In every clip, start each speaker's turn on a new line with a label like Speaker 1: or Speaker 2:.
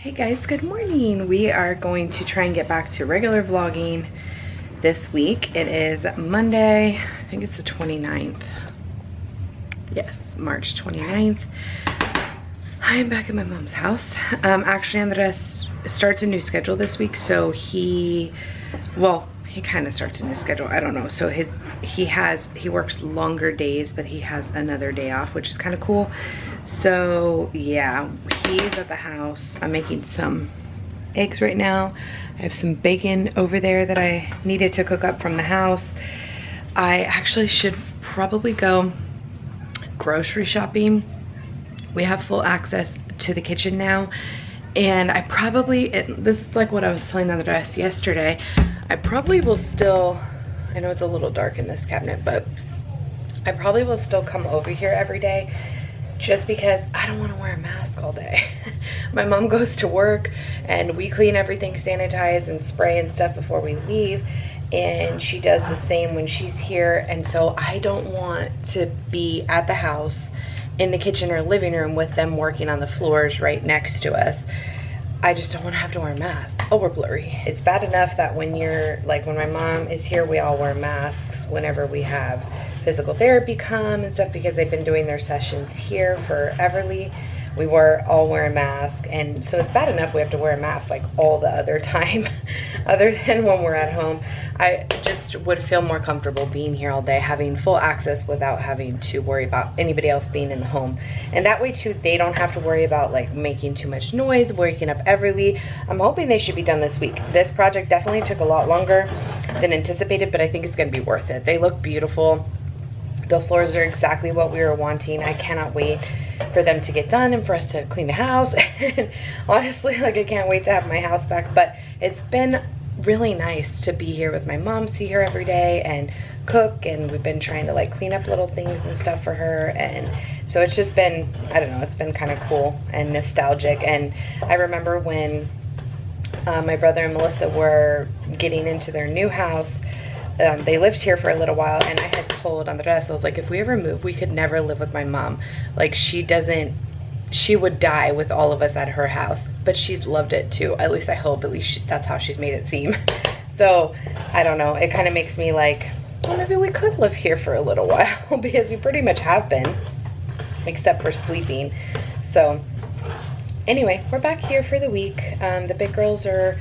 Speaker 1: Hey guys, good morning. We are going to try and get back to regular vlogging this week. It is Monday, I think it's the 29th. Yes, March 29th. I am back at my mom's house. Actually, Andres starts a new schedule this week, so he kind of starts a new schedule. I don't know. So he works longer days, but he has another day off, which is kind of cool. So yeah, he's at the house. I'm making some eggs right now. I have some bacon over there that I needed to cook up from the house. I actually should probably go grocery shopping. We have full access to the kitchen now, and I probably, this is like what I was telling Andres yesterday, I probably will still, I know it's a little dark in this cabinet, but I probably will still come over here every day just because I don't want to wear a mask all day. My mom goes to work and we clean everything, sanitize and spray and stuff before we leave, and she does the same when she's here. And so I don't want to be at the house in the kitchen or living room with them working on the floors right next to us. I just don't want to have to wear a mask. Oh, we're blurry. It's bad enough that when my mom is here, we all wear masks whenever we have physical therapy come and stuff, because they've been doing their sessions here for Everly. We all wear a mask, and so it's bad enough we have to wear a mask like all the other time other than when we're at home. I just would feel more comfortable being here all day, having full access without having to worry about anybody else being in the home. And that way too, they don't have to worry about like making too much noise, waking up Everly. I'm hoping they should be done this week. This project definitely took a lot longer than anticipated, but I think it's going to be worth it. They look beautiful. The floors are exactly what we were wanting. I cannot wait for them to get done and for us to clean the house. And honestly, like, I can't wait to have my house back. But it's been really nice to be here with my mom, see her every day and cook, and we've been trying to like clean up little things and stuff for her. And so it's just been, I don't know, it's been kind of cool and nostalgic. And I remember when my brother and Melissa were getting into their new house, they lived here for a little while, and I had told Andres, I was like, if we ever move, we could never live with my mom. Like, she would die with all of us at her house, but she's loved it too. At least I hope, at least that's how she's made it seem. So I don't know, it kind of makes me like, well, maybe we could live here for a little while, because we pretty much have been, except for sleeping. So anyway, we're back here for the week. The big girls are,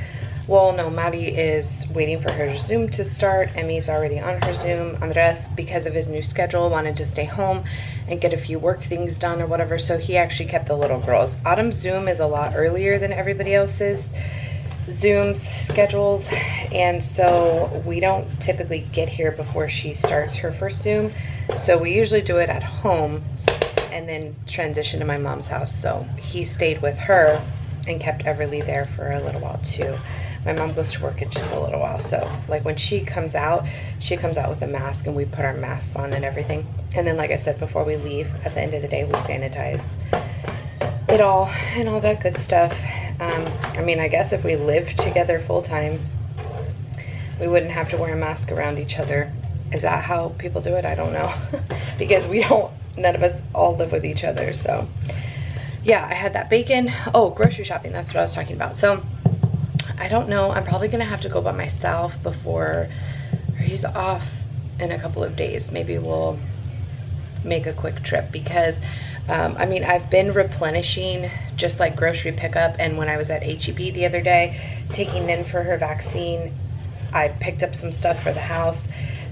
Speaker 1: well, no, Maddie is waiting for her Zoom to start. Emmy's already on her Zoom. Andres, because of his new schedule, wanted to stay home and get a few work things done or whatever, so he actually kept the little girls. Autumn's Zoom is a lot earlier than everybody else's Zoom's schedules, and so we don't typically get here before she starts her first Zoom. So we usually do it at home and then transition to my mom's house. So he stayed with her and kept Everly there for a little while too. My mom goes to work in just a little while, so like when she comes out with a mask, and we put our masks on and everything. And then, like I said, before we leave, at the end of the day, we sanitize it all and all that good stuff. I mean, I guess if we lived together full time, we wouldn't have to wear a mask around each other. Is that how people do it? I don't know. Because none of us all live with each other. So yeah, I had that bacon. Oh, grocery shopping, that's what I was talking about. So I don't know, I'm probably gonna have to go by myself before he's off in a couple of days. Maybe we'll make a quick trip, because I mean, I've been replenishing just like grocery pickup, and when I was at HEB the other day taking in for her vaccine, I picked up some stuff for the house,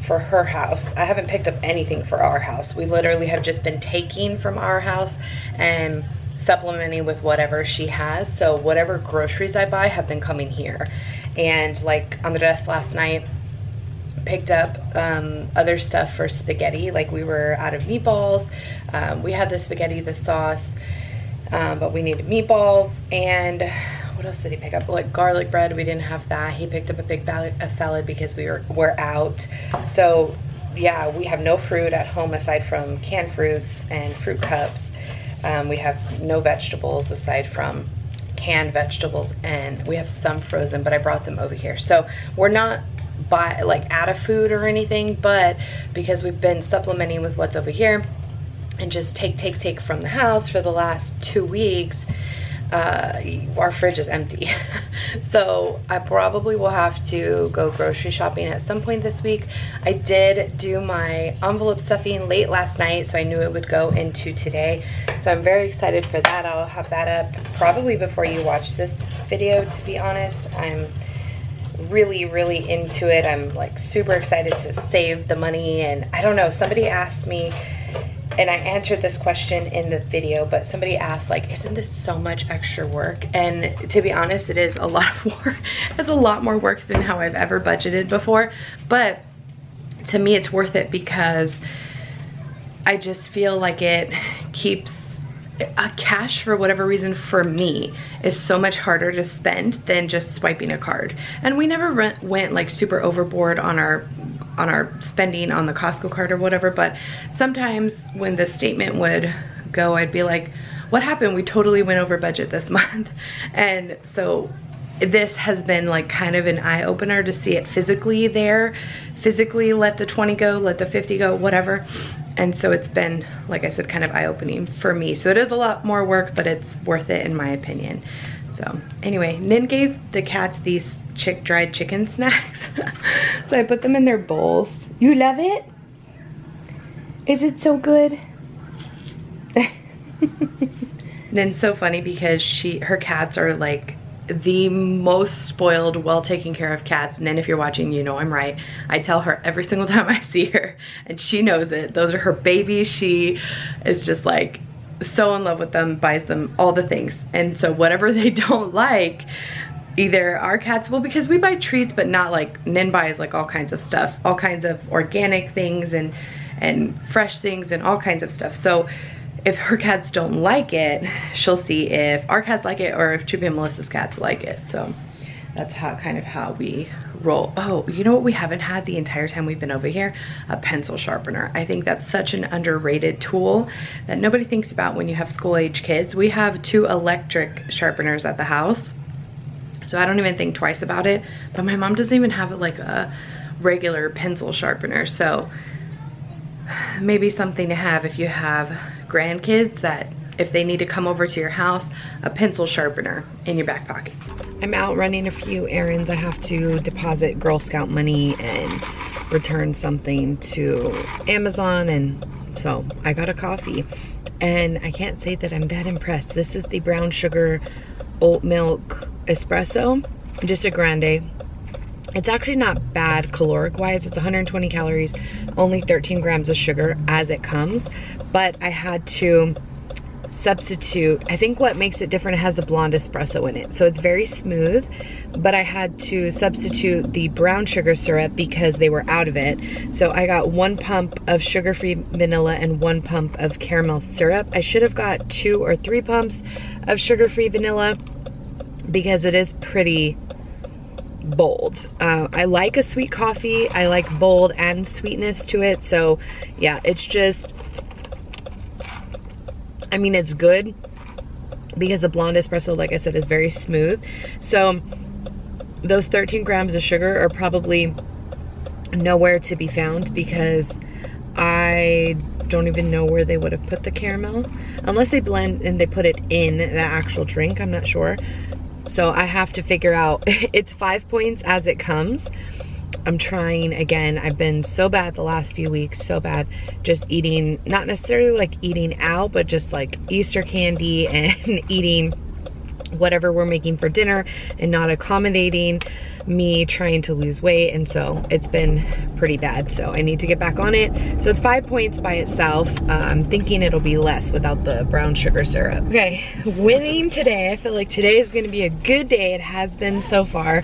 Speaker 1: for her house. I haven't picked up anything for our house. We literally have just been taking from our house and supplementing with whatever she has. So whatever groceries I buy have been coming here. And like Andres last night picked up other stuff for spaghetti. Like, we were out of meatballs. We had the spaghetti, the sauce, but we needed meatballs. And what else did he pick up? Like garlic bread, we didn't have that. He picked up a big bag of salad because we're out. So yeah, we have no fruit at home aside from canned fruits and fruit cups. We have no vegetables aside from canned vegetables, and we have some frozen, but I brought them over here. So we're not out of food or anything, but because we've been supplementing with what's over here and just take from the house for the last 2 weeks, our fridge is empty. So I probably will have to go grocery shopping at some point this week. I did do my envelope stuffing late last night, so I knew it would go into today. So I'm very excited for that. I'll have that up probably before you watch this video, to be honest. I'm really into it. I'm like super excited to save the money, and I don't know, somebody asked me, and I answered this question in the video, but somebody asked, like, isn't this so much extra work? And to be honest, it is a lot of work. It's a lot more work than how I've ever budgeted before, but to me it's worth it because I just feel like it keeps cash, for whatever reason, for me is so much harder to spend than just swiping a card. And we never went like super overboard on our spending on the Costco card or whatever, but sometimes when the statement would go, I'd be like, what happened? We totally went over budget this month. And so this has been like kind of an eye-opener to see it physically there, physically let the 20 go, let the 50 go, whatever. And so it's been, like I said, kind of eye-opening for me. So it is a lot more work, but it's worth it in my opinion. So anyway, Nin gave the cats these dried chicken snacks. So I put them in their bowls. You love it? Is it so good? Nin's so funny because her cats are like the most spoiled, well taken care of cats. And then if you're watching, you know I'm right. I tell her every single time I see her, and she knows it. Those are her babies. She is just like so in love with them, buys them all the things. And so whatever they don't like, either our cats will, because we buy treats, but not like, Nin buys like all kinds of stuff, all kinds of organic things and fresh things and all kinds of stuff. So if her cats don't like it, she'll see if our cats like it or if Chippy and Melissa's cats like it. So that's kind of how we roll. Oh, you know what we haven't had the entire time we've been over here? A pencil sharpener. I think that's such an underrated tool that nobody thinks about when you have school-age kids. We have 2 electric sharpeners at the house, so I don't even think twice about it. But my mom doesn't even have like a regular pencil sharpener. So maybe something to have if you have grandkids, that if they need to come over to your house, a pencil sharpener in your back pocket. I'm out running a few errands. I have to deposit Girl Scout money and return something to Amazon, and so I got a coffee. And I can't say that I'm that impressed. This is the brown sugar oat milk espresso, just a grande. It's actually not bad caloric wise. It's 120 calories, only 13 grams of sugar as it comes, but I had to substitute. I think what makes it different, it has the blonde espresso in it, so it's very smooth, but I had to substitute the brown sugar syrup because they were out of it. So I got 1 pump of sugar-free vanilla and 1 pump of caramel syrup. I should have got 2 or 3 pumps of sugar-free vanilla because it is pretty bold. I like a sweet coffee. I like bold and sweetness to it. So yeah, it's just, I mean, it's good because the blonde espresso, like I said, is very smooth. So those 13 grams of sugar are probably nowhere to be found because I don't even know where they would have put the caramel, unless they blend and they put it in the actual drink. I'm not sure. So I have to figure out. It's 5 points as it comes. I'm trying again. I've been so bad the last few weeks, so bad. Just eating, not necessarily like eating out, but just like Easter candy and eating whatever we're making for dinner and not accommodating me trying to lose weight. And so it's been pretty bad. So I need to get back on it. So it's 5 points by itself. I'm thinking it'll be less without the brown sugar syrup. Okay, winning today. I feel like today is going to be a good day. It has been so far.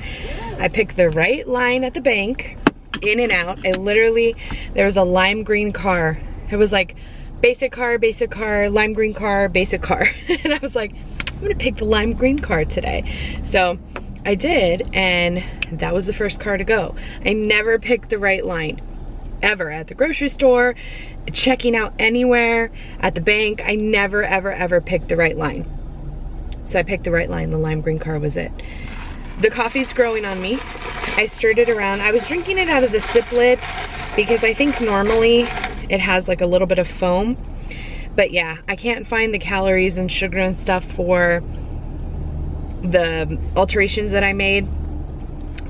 Speaker 1: I picked the right line at the bank, in and out. I literally, there was a lime green car. It was like basic car, lime green car, basic car. And I was like, I'm gonna pick the lime green car today. So I did, and that was the first car to go. I never picked the right line, ever. At the grocery store, checking out anywhere, at the bank, I never, ever picked the right line. So I picked the right line. The lime green car was it. The coffee's growing on me. I stirred it around. I was drinking it out of the sip lid because I think normally it has like a little bit of foam. But yeah, I can't find the calories and sugar and stuff for the alterations that I made,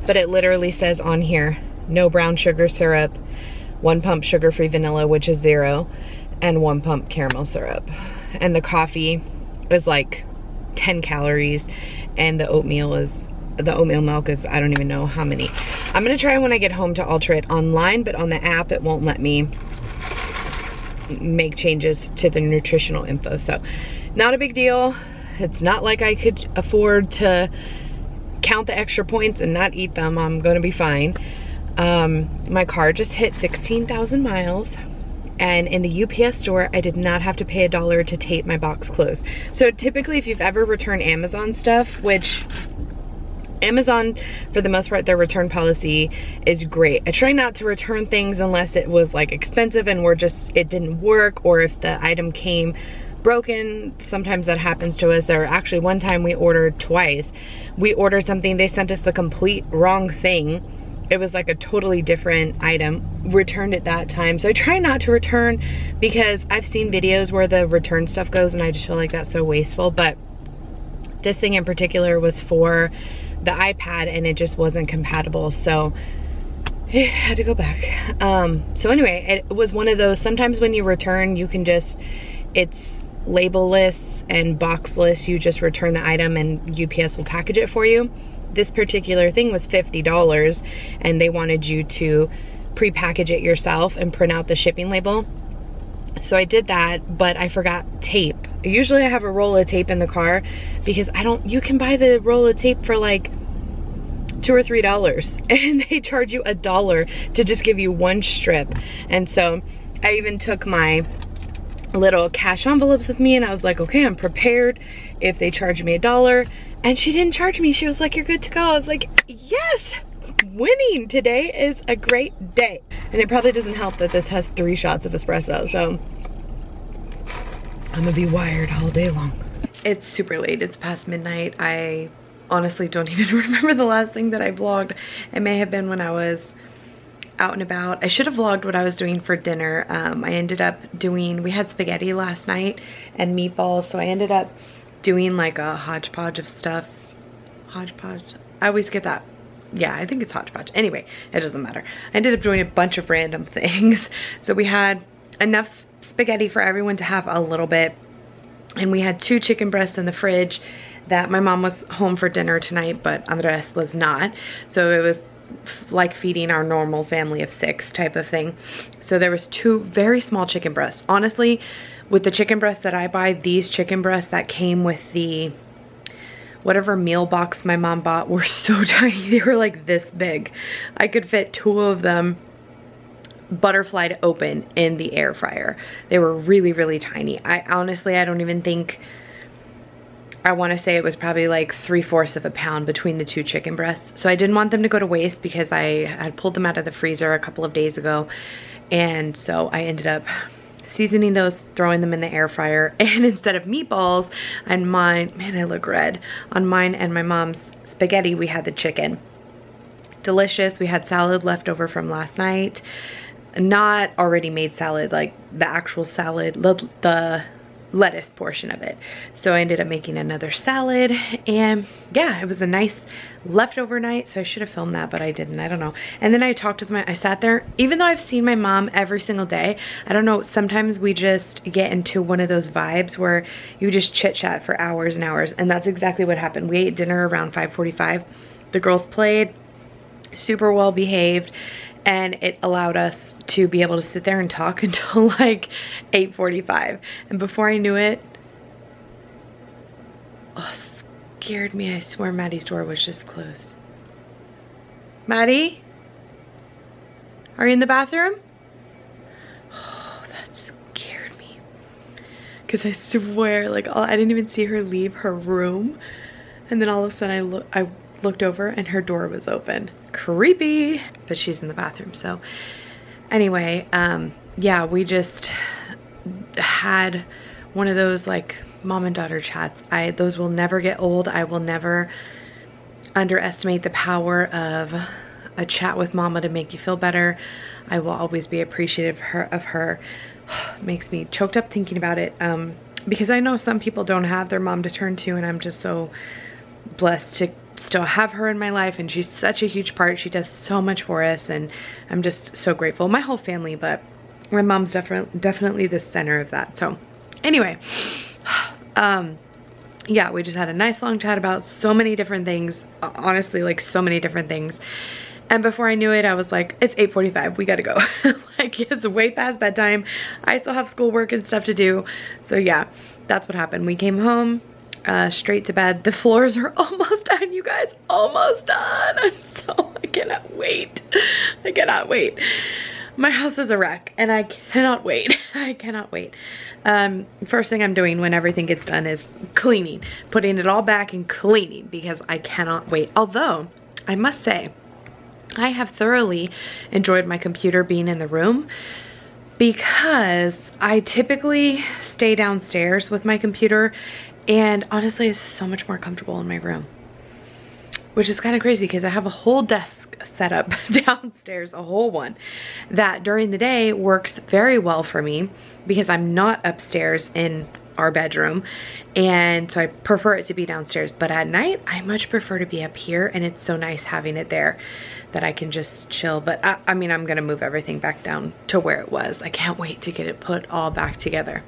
Speaker 1: but it literally says on here, no brown sugar syrup, 1 pump sugar-free vanilla, which is 0, and 1 pump caramel syrup. And the coffee is like 10 calories, and the oatmeal milk is, I don't even know how many. I'm gonna try when I get home to alter it online, but on the app it won't let me make changes to the nutritional info. So not a big deal. It's not like I could afford to count the extra points and not eat them. I'm gonna be fine. My car just hit 16,000 miles, and in the UPS store I did not have to pay $1 to tape my box closed. So typically if you've ever returned Amazon stuff, which Amazon, for the most part, their return policy is great. I try not to return things unless it was like expensive and it didn't work, or if the item came broken. Sometimes that happens to us. Or actually one time we ordered twice. We ordered something, they sent us the complete wrong thing. It was like a totally different item. Returned it that time. So I try not to return, because I've seen videos where the return stuff goes and I just feel like that's so wasteful. But this thing in particular was for the iPad and it just wasn't compatible, so it had to go back. So anyway, it was one of those, sometimes when you return, you can just, it's label-less and boxless, you just return the item and UPS will package it for you. This particular thing was $50 and they wanted you to pre-package it yourself and print out the shipping label. So I did that, but I forgot tape. Usually I have a roll of tape in the car, because you can buy the roll of tape for like $2 or $3 and they charge you $1 to just give you one strip. And so I even took my little cash envelopes with me and I was like, okay, I'm prepared if they charge me $1. And she didn't charge me. She was like, you're good to go. I was like, yes, winning. Today is a great day. And it probably doesn't help that this has 3 shots of espresso, so I'm gonna be wired all day long. It's super late, it's past midnight. I honestly don't even remember the last thing that I vlogged. It may have been when I was out and about. I should have vlogged what I was doing for dinner. I ended up we had spaghetti last night and meatballs, so I ended up doing like a hodgepodge of stuff. Hodgepodge? I always get that. Yeah, I think it's hodgepodge. Anyway, it doesn't matter. I ended up doing a bunch of random things. So we had enough spaghetti for everyone to have a little bit. And we had 2 chicken breasts in the fridge that my mom was home for dinner tonight, but Andres was not. So it was like feeding our normal family of 6 type of thing. So there was 2 very small chicken breasts. Honestly, with the chicken breasts that I buy, these chicken breasts that came with the whatever meal box my mom bought were so tiny. They were like this big. I could fit 2 of them butterflied open in the air fryer. They were really, really tiny. I don't even think, I want to say it was probably like 3/4 of a pound between the 2 chicken breasts. So I didn't want them to go to waste, because I had pulled them out of the freezer a couple of days ago. And so I ended up seasoning those, throwing them in the air fryer. And instead of meatballs on mine, man, I look red. On mine and my mom's spaghetti, we had the chicken. Delicious. We had salad left over from last night. Not already made salad, like the actual salad, the lettuce portion of it. So I ended up making another salad, and yeah, it was a nice leftover night. So I should have filmed that, but I didn't. I don't know. And then I talked with I sat there, even though I've seen my mom every single day, I don't know, sometimes we just get into one of those vibes where you just chit chat for hours and hours. And that's exactly what happened. We ate dinner around 5:45. The girls played, super well behaved, and it allowed us to be able to sit there and talk until like 8:45. And before I knew it, oh, scared me. I swear Maddie's door was just closed. Maddie? Are you in the bathroom? Oh, that scared me. Because I swear, like, I didn't even see her leave her room. And then all of a sudden I looked over and her door was open. Creepy. But she's in the bathroom, so. Anyway, yeah, we just had one of those like mom and daughter chats. Those will never get old. I will never underestimate the power of a chat with mama to make you feel better. I will always be appreciative of her. Makes me choked up thinking about it, because I know some people don't have their mom to turn to, and I'm just so blessed to still have her in my life, and she's such a huge part. She does so much for us, and I'm just so grateful. My whole family, but my mom's definitely the center of that. So anyway, yeah, we just had a nice long chat about so many different things, honestly, like so many different things. And before I knew it, I was like, it's 8:45, we gotta go. Like, it's way past bedtime. I still have schoolwork and stuff to do. So yeah, that's what happened. We came home, straight to bed. The floors are almost done, you guys, almost done. I cannot wait. I cannot wait. My house is a wreck and I cannot wait. I cannot wait. First thing I'm doing when everything gets done is cleaning, putting it all back and cleaning, because I cannot wait. Although I must say, I have thoroughly enjoyed my computer being in the room, because I typically stay downstairs with my computer, and honestly it's so much more comfortable in my room, which is kind of crazy because I have a whole desk set up downstairs, a whole one, that during the day works very well for me because I'm not upstairs in our bedroom, and so I prefer it to be downstairs. But at night I much prefer to be up here, and it's so nice having it there that I can just chill. But I mean, I'm gonna move everything back down to where it was. I can't wait to get it put all back together.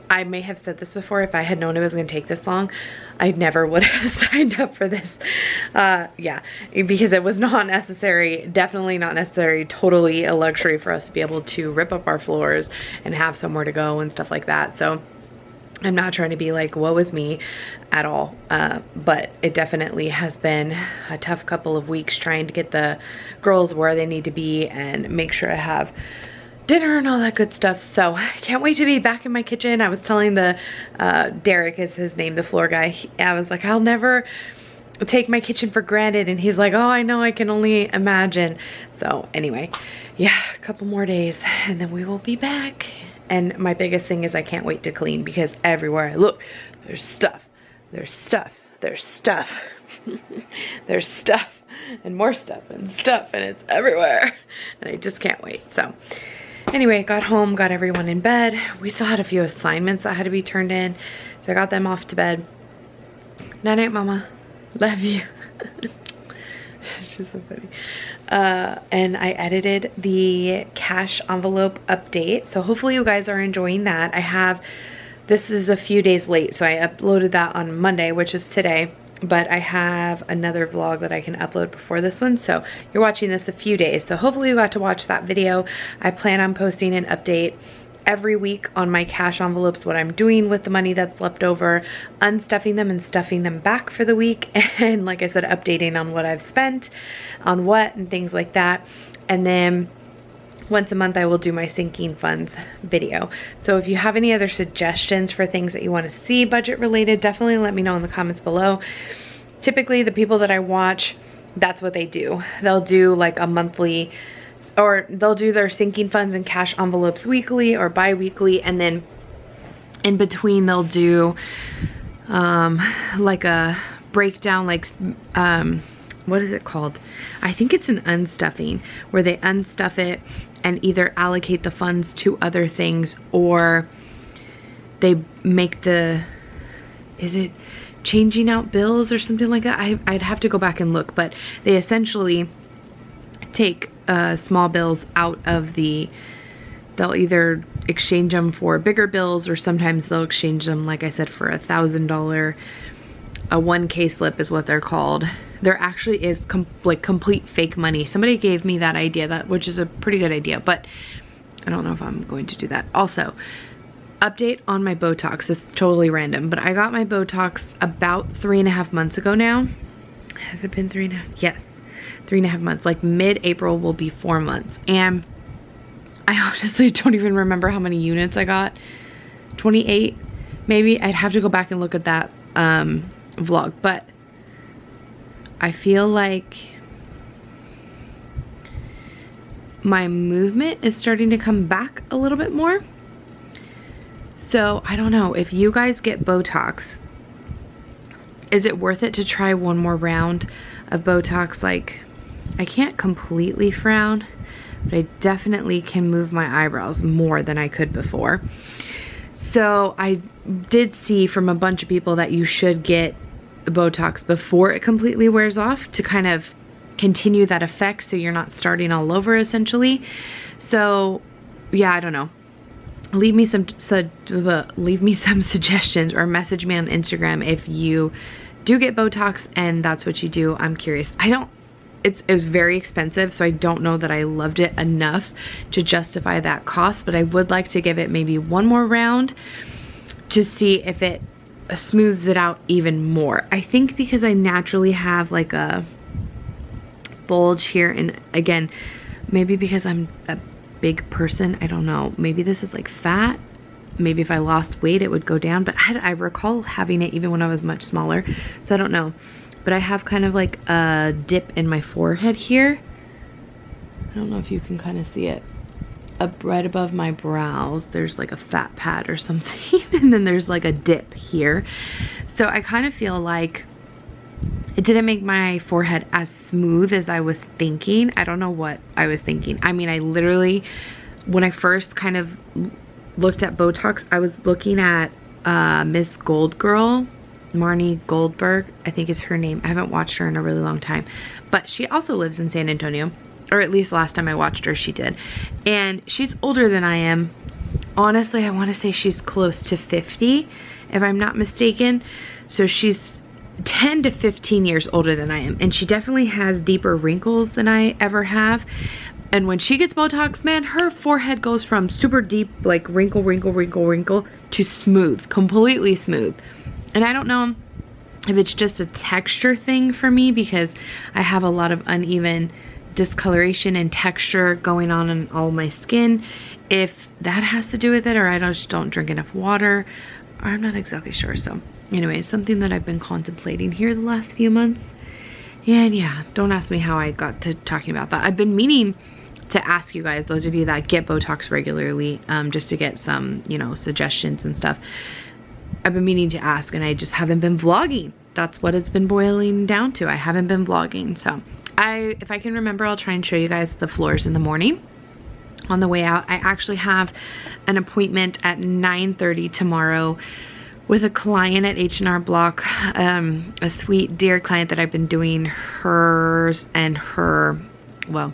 Speaker 1: I may have said this before, if I had known it was gonna take this long, I never would have signed up for this. Yeah, because it was not necessary, definitely not necessary, totally a luxury for us to be able to rip up our floors and have somewhere to go and stuff like that. So I'm not trying to be like, woe is me at all, but it definitely has been a tough couple of weeks trying to get the girls where they need to be and make sure I have dinner and all that good stuff. So I can't wait to be back in my kitchen. I was telling the Derek is his name, the floor guy, I was like, I'll never take my kitchen for granted, and he's like, oh, I know, I can only imagine. So anyway, yeah, a couple more days and then we will be back. And my biggest thing is I can't wait to clean, because everywhere I look, there's stuff, there's stuff, there's stuff, there's stuff and more stuff, and it's everywhere, and I just can't wait. So anyway, got home, got everyone in bed. We still had a few assignments that had to be turned in, so I got them off to bed. Night night, mama, love you. She's so funny. And I edited the cash envelope update, so hopefully you guys are enjoying that. This is a few days late, so I uploaded that on Monday, which is today, but I have another vlog that I can upload before this one, so you're watching this a few days, so hopefully you got to watch that video. I plan on posting an update every week on my cash envelopes, what I'm doing with the money that's left over, unstuffing them and stuffing them back for the week, and like I said, updating on what I've spent on what and things like that. And then once a month I will do my sinking funds video. So if you have any other suggestions for things that you want to see budget related, definitely let me know in the comments below. Typically the people that I watch, that's what they do. They'll do like a monthly, or they'll do their sinking funds and cash envelopes weekly or bi-weekly, and then in between they'll do like a breakdown, like what is it called? I think it's an unstuffing, where they unstuff it and either allocate the funds to other things, or they make the, is it changing out bills or something like that? I'd have to go back and look, but they essentially take small bills out of the, they'll either exchange them for bigger bills, or sometimes they'll exchange them, like I said, for $1,000. A 1K slip is what they're called. There actually is like complete fake money. Somebody gave me that idea, which is a pretty good idea, but I don't know if I'm going to do that. Also, update on my Botox. This is totally random, but I got my Botox about 3.5 months ago now. Has it been 3.5? Yes, 3.5 months. Like mid-April will be 4 months. And I honestly don't even remember how many units I got. 28, maybe. I'd have to go back and look at that vlog, but I feel like my movement is starting to come back a little bit more. So I don't know, if you guys get Botox, is it worth it to try one more round of Botox? Like, I can't completely frown, but I definitely can move my eyebrows more than I could before. So I did see from a bunch of people that you should get Botox before it completely wears off to kind of continue that effect so you're not starting all over essentially. So yeah, I don't know. Leave me some suggestions or message me on Instagram if you do get Botox and that's what you do. I'm curious. It was very expensive, so I don't know that I loved it enough to justify that cost, but I would like to give it maybe one more round to see if it smooths it out even more. I think because I naturally have like a bulge here, and again, maybe because I'm a big person, I don't know, maybe this is like fat. Maybe if I lost weight it would go down, but I recall having it even when I was much smaller, so I don't know. But I have kind of like a dip in my forehead here. I don't know if you can kind of see it. Up right above my brows, there's like a fat pad or something. And then there's like a dip here. So I kind of feel like it didn't make my forehead as smooth as I was thinking. I don't know what I was thinking. I mean, I literally, when I first kind of looked at Botox, I was looking at Miss Gold Girl. Marnie Goldberg, I think is her name. I haven't watched her in a really long time, but she also lives in San Antonio, or at least last time I watched her she did, and she's older than I am. Honestly, I want to say she's close to 50 if I'm not mistaken, so she's 10 to 15 years older than I am, and she definitely has deeper wrinkles than I ever have. And when she gets Botox, man, her forehead goes from super deep, like wrinkle to smooth, completely smooth. And I don't know if it's just a texture thing for me because I have a lot of uneven discoloration and texture going on in all my skin. If that has to do with it, or I just don't drink enough water, or I'm not exactly sure. So anyway, it's something that I've been contemplating here the last few months. And yeah, don't ask me how I got to talking about that. I've been meaning to ask you guys, those of you that get Botox regularly, just to get some, you know, suggestions and stuff. I've been meaning to ask and I just haven't been vlogging. That's what it's been boiling down to. I haven't been vlogging. So if I can remember, I'll try and show you guys the floors in the morning. On the way out, I actually have an appointment at 9:30 tomorrow with a client at H&R Block, a sweet dear client that I've been doing hers and her, well,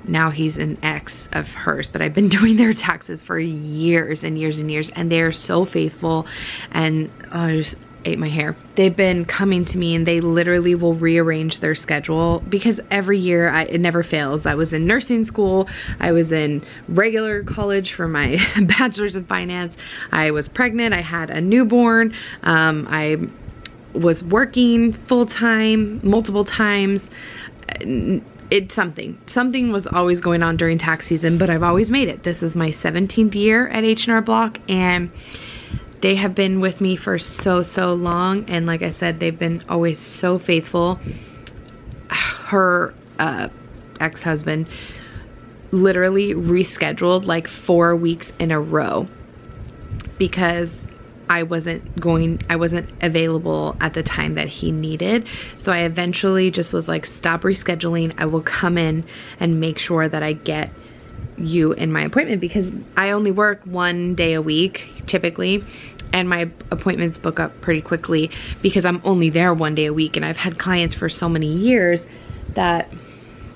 Speaker 1: now he's an ex of hers, but I've been doing their taxes for years and years and years, and they're so faithful, and I just ate my hair. They've been coming to me and they literally will rearrange their schedule because every year it never fails. I was in nursing school, I was in regular college for my bachelor's of finance, I was pregnant, I had a newborn, I was working full-time multiple times. It's something was always going on during tax season, but I've always made it. This is my 17th year at H&R Block, and they have been with me for so long, and like I said, they've been always so faithful. Her ex-husband literally rescheduled like 4 weeks in a row because I wasn't available at the time that he needed. So I eventually just was like, stop rescheduling. I will come in and make sure that I get you in my appointment because I only work 1 day a week typically, and my appointments book up pretty quickly because I'm only there 1 day a week, and I've had clients for so many years that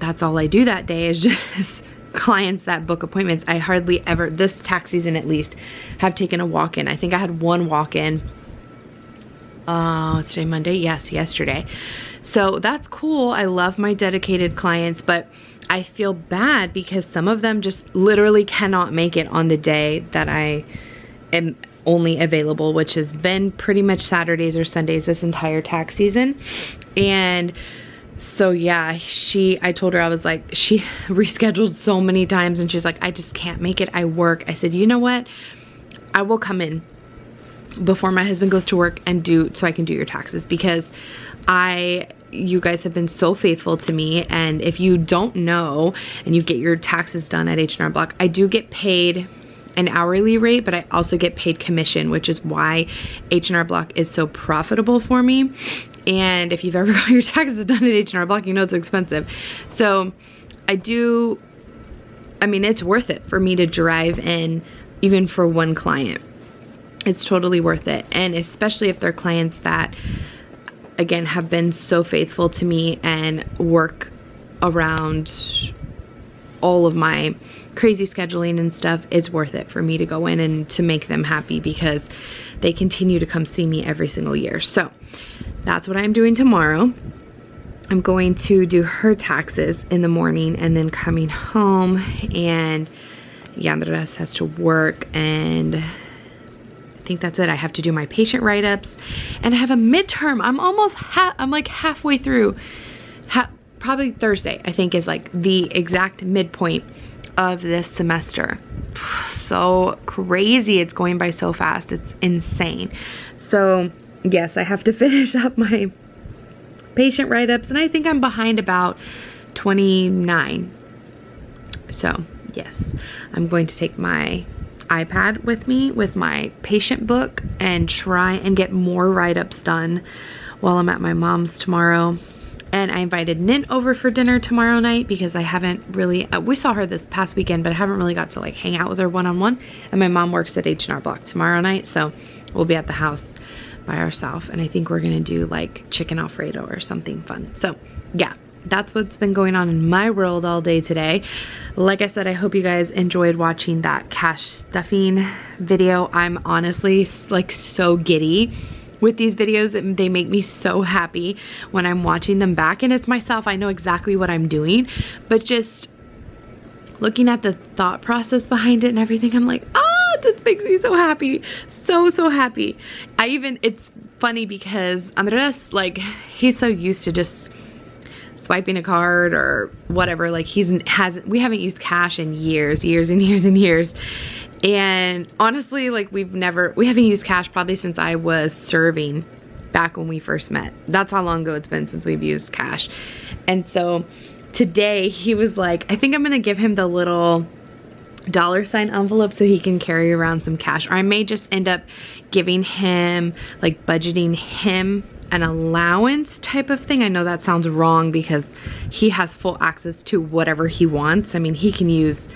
Speaker 1: that's all I do that day is just clients that book appointments. I hardly ever, this tax season at least, have taken a walk-in. I think I had one walk-in, it's today Monday? Yes, yesterday. So that's cool. I love my dedicated clients, but I feel bad because some of them just literally cannot make it on the day that I am only available, which has been pretty much Saturdays or Sundays this entire tax season. And so yeah, I told her, I was like, she rescheduled so many times and she's like, I just can't make it, I work. I said, you know what? I will come in before my husband goes to work and so I can do your taxes because you guys have been so faithful to me. And if you don't know and you get your taxes done at H&R Block, I do get paid an hourly rate, but I also get paid commission, which is why H&R Block is so profitable for me. And if you've ever got your taxes done at H&R Block, you know it's expensive. So I mean, it's worth it for me to drive in even for one client. It's totally worth it. And especially if they're clients that again, have been so faithful to me and work around all of my crazy scheduling and stuff, it's worth it for me to go in and to make them happy because they continue to come see me every single year. So that's what I'm doing tomorrow. I'm going to do her taxes in the morning and then coming home, and yeah, Andres has to work, and I think that's it. I have to do my patient write-ups, and I have a midterm. I'm like halfway through. Probably Thursday, I think, is like the exact midpoint of this semester. So crazy. It's going by so fast. It's insane. So yes, I have to finish up my patient write-ups, and I think I'm behind about 29. So yes, I'm going to take my iPad with me with my patient book and try and get more write-ups done while I'm at my mom's tomorrow. And I invited Nint over for dinner tomorrow night because I haven't really, we saw her this past weekend, but I haven't really got to like hang out with her one-on-one. And my mom works at H&R Block tomorrow night, so we'll be at the house by ourselves. And I think we're gonna do like chicken Alfredo or something fun. So yeah, that's what's been going on in my world all day today. Like I said, I hope you guys enjoyed watching that cash stuffing video. I'm honestly like so giddy with these videos. They make me so happy when I'm watching them back, and it's myself. I know exactly what I'm doing, but just looking at the thought process behind it and everything, I'm like, oh, this makes me so happy. So happy. It's funny because Andres, like, he's so used to just swiping a card or whatever. Like, we haven't used cash in years. And honestly, like, we haven't used cash probably since I was serving back when we first met. That's how long ago it's been since we've used cash. And so today he was like, I think I'm gonna give him the little $sign envelope so he can carry around some cash. Or I may just end up giving him, like, budgeting him an allowance type of thing. I know that sounds wrong because he has full access to whatever he wants. I mean, he can use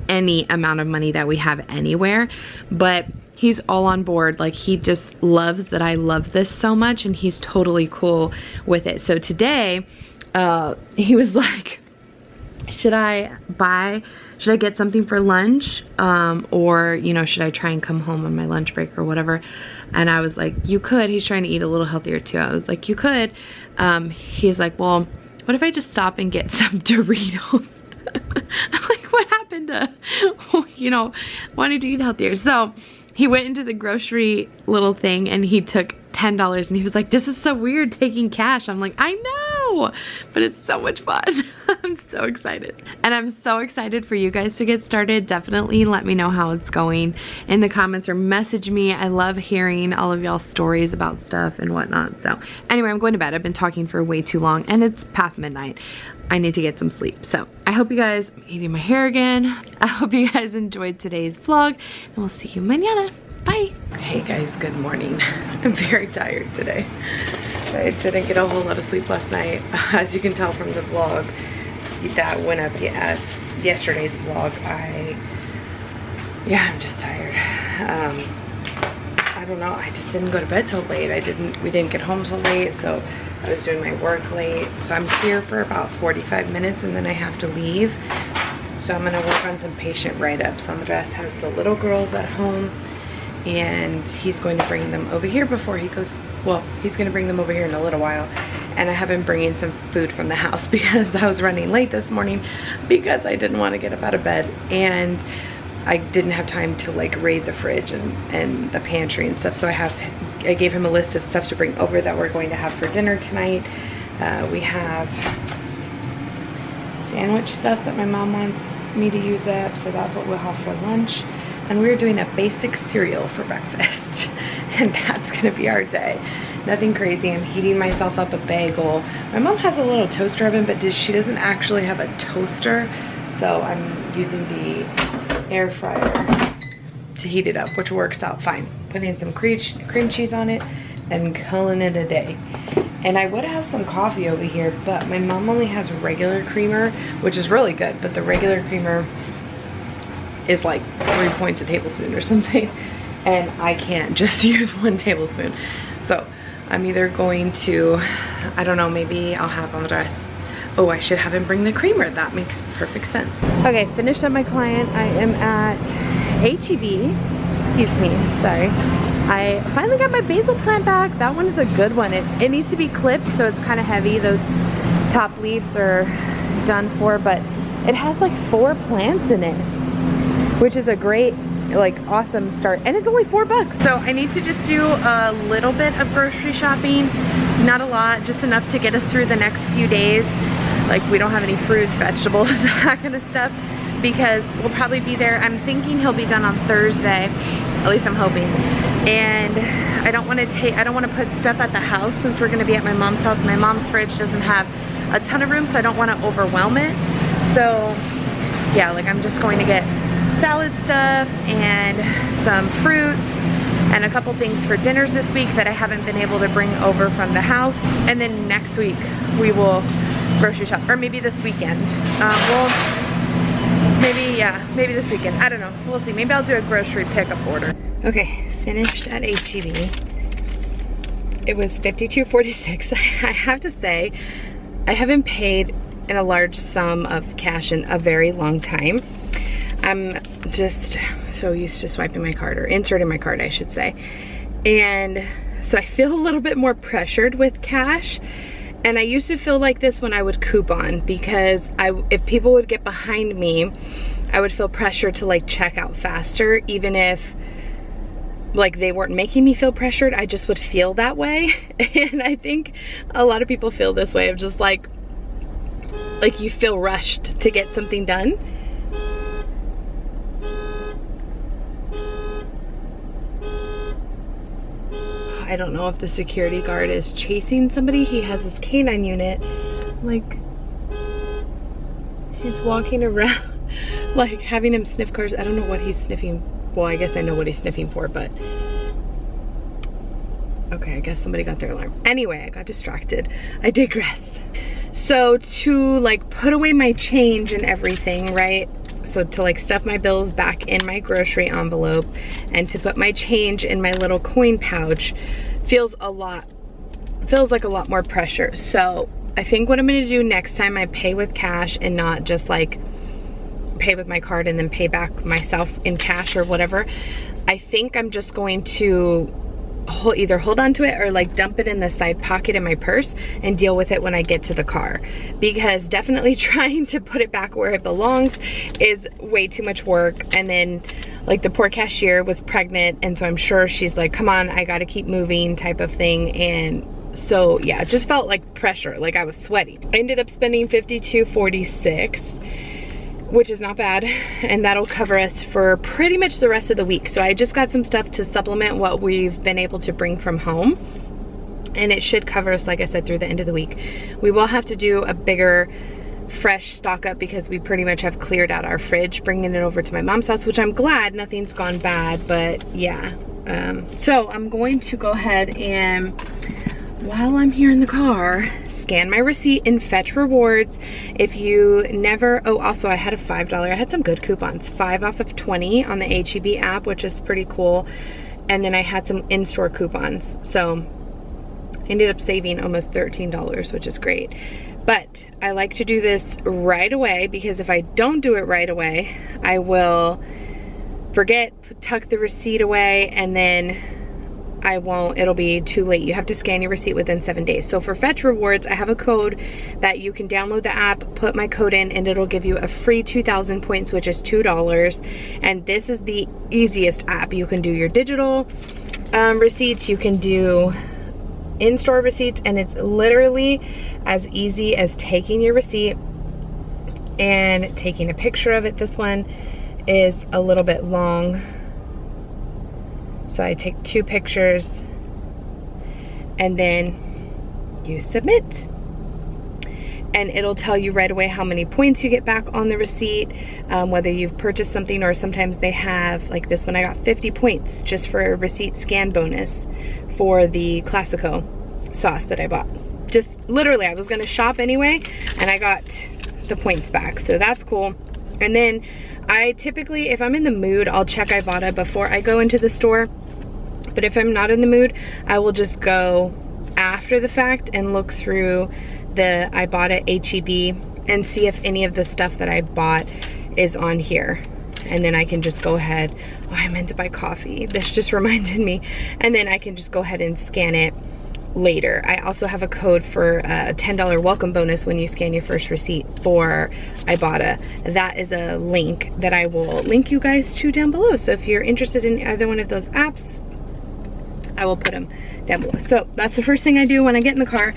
Speaker 1: any amount of money that we have anywhere, but he's all on board. Like, he just loves that I love this so much, and he's totally cool with it. So today he was like, should I get something for lunch, or, you know, should I try and come home on my lunch break or whatever? And I was like, you could. He's trying to eat a little healthier too. I was like, you could. He's like, well, what if I just stop and get some Doritos? I'm like, what happened to, you know, wanting to eat healthier? So he went into the grocery little thing and he took $10, and he was like, this is so weird taking cash. I'm like, I know, but it's so much fun. I'm so excited. And I'm so excited for you guys to get started. Definitely let me know how it's going in the comments or message me. I love hearing all of y'all's stories about stuff and whatnot. So anyway, I'm going to bed. I've been talking for way too long and it's past midnight. I need to get some sleep. So I hope you guys, I'm eating my hair again. I hope you guys enjoyed today's vlog, and we'll see you mañana. Bye. Hey guys, good morning. I'm very tired today. I didn't get a whole lot of sleep last night. As you can tell from the vlog that went up yesterday's vlog, I'm just tired. I don't know, I just didn't go to bed till late. We didn't get home till late, so I was doing my work late. So I'm here for about 45 minutes and then I have to leave. So I'm gonna work on some patient write-ups. Andres has the little girls at home, and he's going to bring them over here before he goes. Well, he's going to bring them over here in a little while, and I have been bringing some food from the house because I was running late this morning because I didn't want to get up out of bed, and I didn't have time to like raid the fridge and the pantry and stuff. So I gave him a list of stuff to bring over that we're going to have for dinner tonight. We have sandwich stuff that my mom wants me to use up, so that's what we'll have for lunch. And we're doing a basic cereal for breakfast. And that's gonna be our day. Nothing crazy. I'm heating myself up a bagel. My mom has a little toaster oven, but she doesn't actually have a toaster. So I'm using the air fryer to heat it up, which works out fine. Putting some cream cheese on it and calling it a day. And I would have some coffee over here, but my mom only has regular creamer, which is really good, but the regular creamer is like 3 points a tablespoon or something, and I can't just use 1 tablespoon. So I'm either going to, I don't know, maybe I'll have Andres. Oh, I should have him bring the creamer. That makes perfect sense. Okay, finished up my client. I am at HEB. Excuse me, sorry. I finally got my basil plant back. That one is a good one. It needs to be clipped, so it's kind of heavy. Those top leaves are done for, but it has like 4 plants in it, which is a great, like, awesome start. And it's only $4. So I need to just do a little bit of grocery shopping. Not a lot, just enough to get us through the next few days. Like, we don't have any fruits, vegetables, that kind of stuff, because we'll probably be there. I'm thinking he'll be done on Thursday, at least I'm hoping. And I don't want to put stuff at the house since we're going to be at my mom's house. My mom's fridge doesn't have a ton of room, so I don't want to overwhelm it. So yeah, like, I'm just going to get salad stuff and some fruits and a couple things for dinners this week that I haven't been able to bring over from the house. And then next week we will grocery shop, or maybe this weekend. Maybe this weekend. I don't know. We'll see. Maybe I'll do a grocery pickup order. Okay, finished at HEB. It was $52.46. I have to say, I haven't paid in a large sum of cash in a very long time. I'm just so used to swiping my card, or inserting my card, I should say. And so I feel a little bit more pressured with cash. And I used to feel like this when I would coupon, because if people would get behind me, I would feel pressure to like check out faster, even if like they weren't making me feel pressured. I just would feel that way. And I think a lot of people feel this way, of just like you feel rushed to get something done. I don't know if the security guard is chasing somebody. He has his canine unit. Like, he's walking around, like having him sniff cars. I don't know what he's sniffing. Well, I guess I know what he's sniffing for, but okay, I guess somebody got their alarm. Anyway, I got distracted. I digress. So to like put away my change and everything, right? So to like stuff my bills back in my grocery envelope and to put my change in my little coin pouch feels like a lot more pressure. So I think what I'm gonna do next time I pay with cash and not just like pay with my card and then pay back myself in cash or whatever, I think I'm just going to either hold on to it or like dump it in the side pocket in my purse and deal with it when I get to the car, because definitely trying to put it back where it belongs is way too much work. And then like the poor cashier was pregnant, and so I'm sure she's like, come on, I gotta keep moving type of thing. And so yeah, it just felt like pressure, like I was sweating. I ended up spending $52.46, which is not bad, and that'll cover us for pretty much the rest of the week. So I just got some stuff to supplement what we've been able to bring from home, and it should cover us, like I said, through the end of the week. We will have to do a bigger fresh stock up because we pretty much have cleared out our fridge, bringing it over to my mom's house, which I'm glad nothing's gone bad, but yeah. So I'm going to go ahead and, while I'm here in the car, scan my receipt and fetch rewards. If you never, oh, also I had a $5, I had some good coupons, 5 off of 20 on the HEB app, which is pretty cool. And then I had some in-store coupons. So I ended up saving almost $13, which is great. But I like to do this right away, because if I don't do it right away, I will forget, tuck the receipt away, and then it'll be too late. You have to scan your receipt within 7 days. So for Fetch Rewards, I have a code that you can download the app, put my code in, and it'll give you a free 2,000 points, which is $2. And this is the easiest app. You can do your digital receipts, you can do in-store receipts, and it's literally as easy as taking your receipt and taking a picture of it. This one is a little bit long, so I take 2 pictures and then you submit, and it'll tell you right away how many points you get back on the receipt, whether you've purchased something, or sometimes they have, like this one, I got 50 points just for a receipt scan bonus for the Classico sauce that I bought. Just literally, I was gonna shop anyway and I got the points back, so that's cool. And then I typically, if I'm in the mood, I'll check Ibotta before I go into the store. But if I'm not in the mood, I will just go after the fact and look through the I bought at HEB and see if any of the stuff that I bought is on here. And then I can just go ahead, oh, I meant to buy coffee. This just reminded me. And then I can just go ahead and scan it later. I also have a code for a $10 welcome bonus when you scan your first receipt for Ibotta. That is a link that I will link you guys to down below. So if you're interested in either one of those apps, I will put them down below. So that's the first thing I do when I get in the car.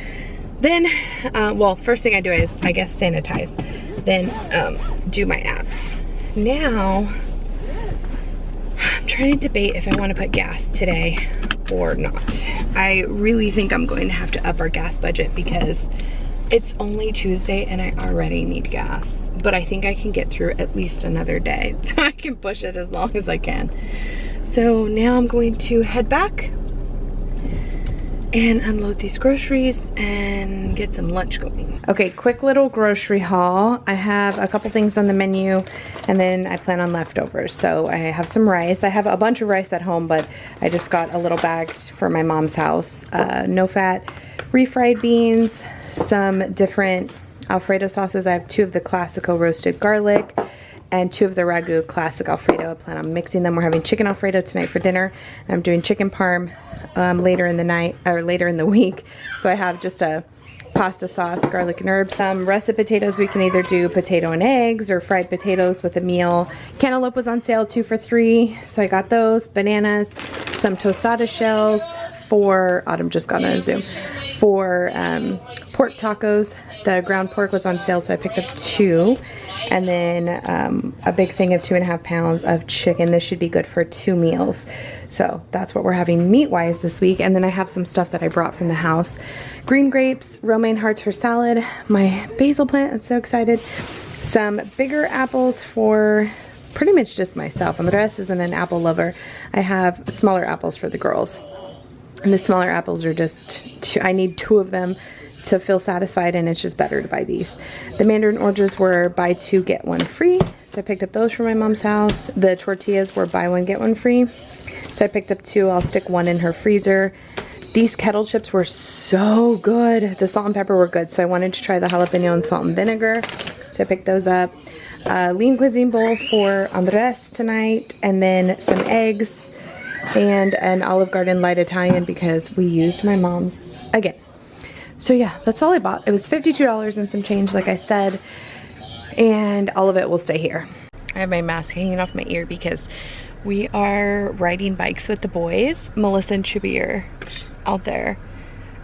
Speaker 1: Then, well, first thing I do is, I guess, sanitize. Then do my apps. Now, I'm trying to debate if I want to put gas today or not. I really think I'm going to have to up our gas budget because it's only Tuesday and I already need gas. But I think I can get through at least another day, so I can push it as long as I can. So now I'm going to head back and unload these groceries and get some lunch going. Okay, quick little grocery haul. I have a couple things on the menu and then I plan on leftovers. So I have some rice. I have a bunch of rice at home, but I just got a little bag for my mom's house. No fat, refried beans, some different Alfredo sauces. I have 2 of the Classico roasted garlic and 2 of the Ragu Classic Alfredo. I plan on mixing them. We're having chicken Alfredo tonight for dinner. I'm doing chicken parm later in the night, or later in the week. So I have just a pasta sauce, garlic and herbs. Some russet potatoes. We can either do potato and eggs or fried potatoes with a meal. Cantaloupe was on sale 2 for $3. So I got those. Bananas, some tostada shells for, Autumn just got on Zoom, for pork tacos. The ground pork was on sale, so I picked up 2. And then a big thing of 2.5 pounds of chicken. This should be good for 2 meals. So that's what we're having meat-wise this week. And then I have some stuff that I brought from the house. Green grapes, romaine hearts for salad, my basil plant, I'm so excited. Some bigger apples for pretty much just myself. Andres isn't an apple lover. I have smaller apples for the girls. And the smaller apples are just, I need 2 of them to feel satisfied, and it's just better to buy these. The mandarin oranges were buy 2 get 1 free, so I picked up those from my mom's house. The tortillas were buy 1 get 1 free, so I picked up 2. I'll stick 1 in her freezer. These kettle chips were so good. The salt and pepper were good, so I wanted to try the jalapeno and salt and vinegar, so I picked those up. Lean cuisine bowl for Andres tonight, and then some eggs and an Olive Garden light Italian because we used my mom's again. So yeah, that's all I bought. It was $52 and some change, like I said, and all of it will stay here. I have my mask hanging off my ear because we are riding bikes with the boys. Melissa and Chibi are out there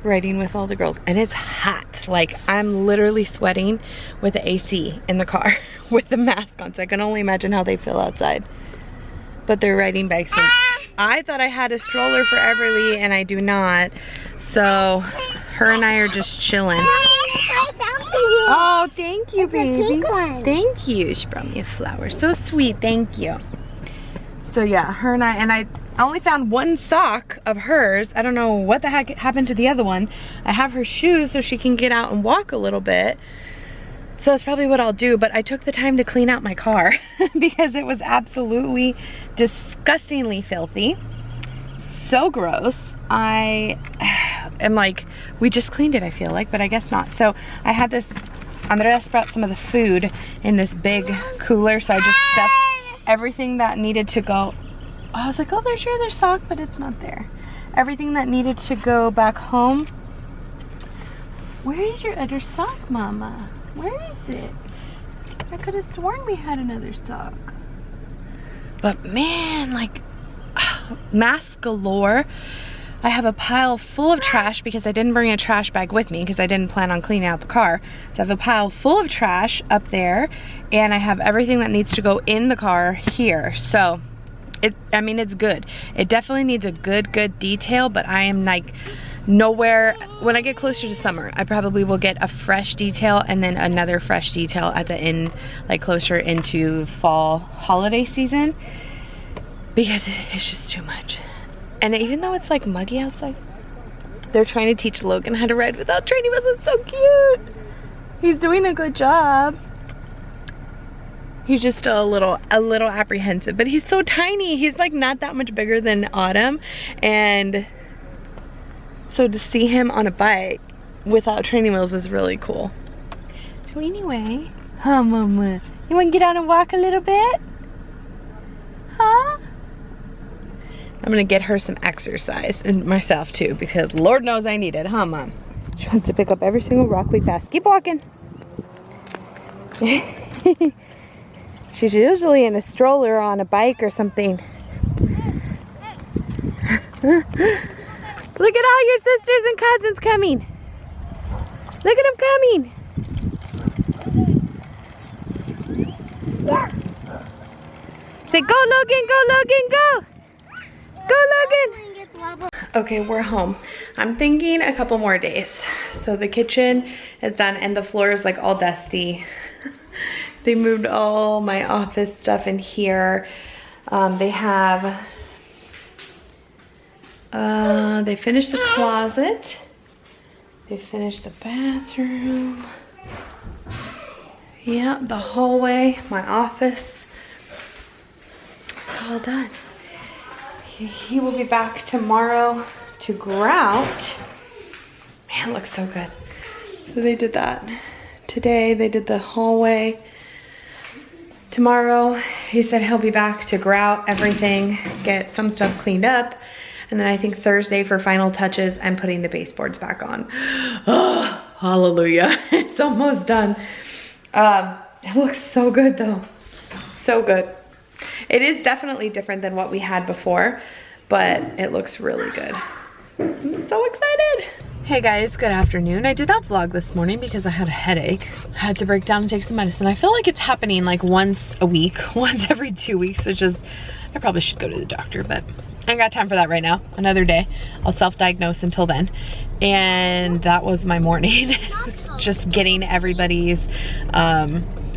Speaker 1: riding with all the girls, and it's hot. Like, I'm literally sweating with the AC in the car with the mask on, so I can only imagine how they feel outside. But they're riding bikes, and I thought I had a stroller for Everly, and I do not. So her and I are just chilling. Oh, thank you, baby. Thank you. She brought me a flower. So sweet. Thank you. So yeah, her and I only found 1 sock of hers. I don't know what the heck happened to the other one. I have her shoes so she can get out and walk a little bit. So that's probably what I'll do, but I took the time to clean out my car because it was absolutely disgustingly filthy. So gross. I am like, we just cleaned it, I feel like, but I guess not. So I had this, Andres brought some of the food in this big cooler, so I just stuffed everything that needed to go. I was like, oh, there's your other sock, but it's not there. Everything that needed to go back home. Where is your other sock, Mama? Where is it? I could have sworn we had another sock. But man, like, masks galore. I have a pile full of trash because I didn't bring a trash bag with me because I didn't plan on cleaning out the car. So I have a pile full of trash up there, and I have everything that needs to go in the car here. So I mean, it's good. It definitely needs a good detail, but I am like nowhere. When I get closer to summer, I probably will get a fresh detail and then another fresh detail at the end, like closer into fall holiday season, because it's just too much. And even though it's like muggy outside, they're trying to teach Logan how to ride without training wheels. It's so cute. He's doing a good job. He's just still a little apprehensive, but he's so tiny. He's like not that much bigger than Autumn, and So to see him on a bike without training wheels is really cool. So anyway, huh, Mama? You want to get out and walk a little bit? Huh? I'm gonna get her some exercise, and myself too, because Lord knows I need it, huh, Mom? She wants to pick up every single rock we pass. Keep walking. She's usually in a stroller or on a bike or something. Look at all your sisters and cousins coming. Look at them coming. Say, go Logan, go Logan, go. Go Logan. Okay, we're home. I'm thinking a couple more days. So the kitchen is done and the floor is like all dusty. They moved all my office stuff in here. They finished the closet. They finished the bathroom. Yeah, the hallway, my office. It's all done. He will be back tomorrow to grout. Man, it looks so good. So they did that. Today they did the hallway. Tomorrow he said he'll be back to grout everything, get some stuff cleaned up. And then I think Thursday for final touches, I'm putting the baseboards back on. Oh, hallelujah. It's almost done. It looks so good though. So good. It is definitely different than what we had before, but it looks really good. I'm so excited. Hey guys, good afternoon. I did not vlog this morning because I had a headache. I had to break down and take some medicine. I feel like it's happening like once a week, once every 2 weeks, which is, I probably should go to the doctor, but I ain't got time for that right now. Another day. I'll self-diagnose until then. And that was my morning. It was just getting everybody's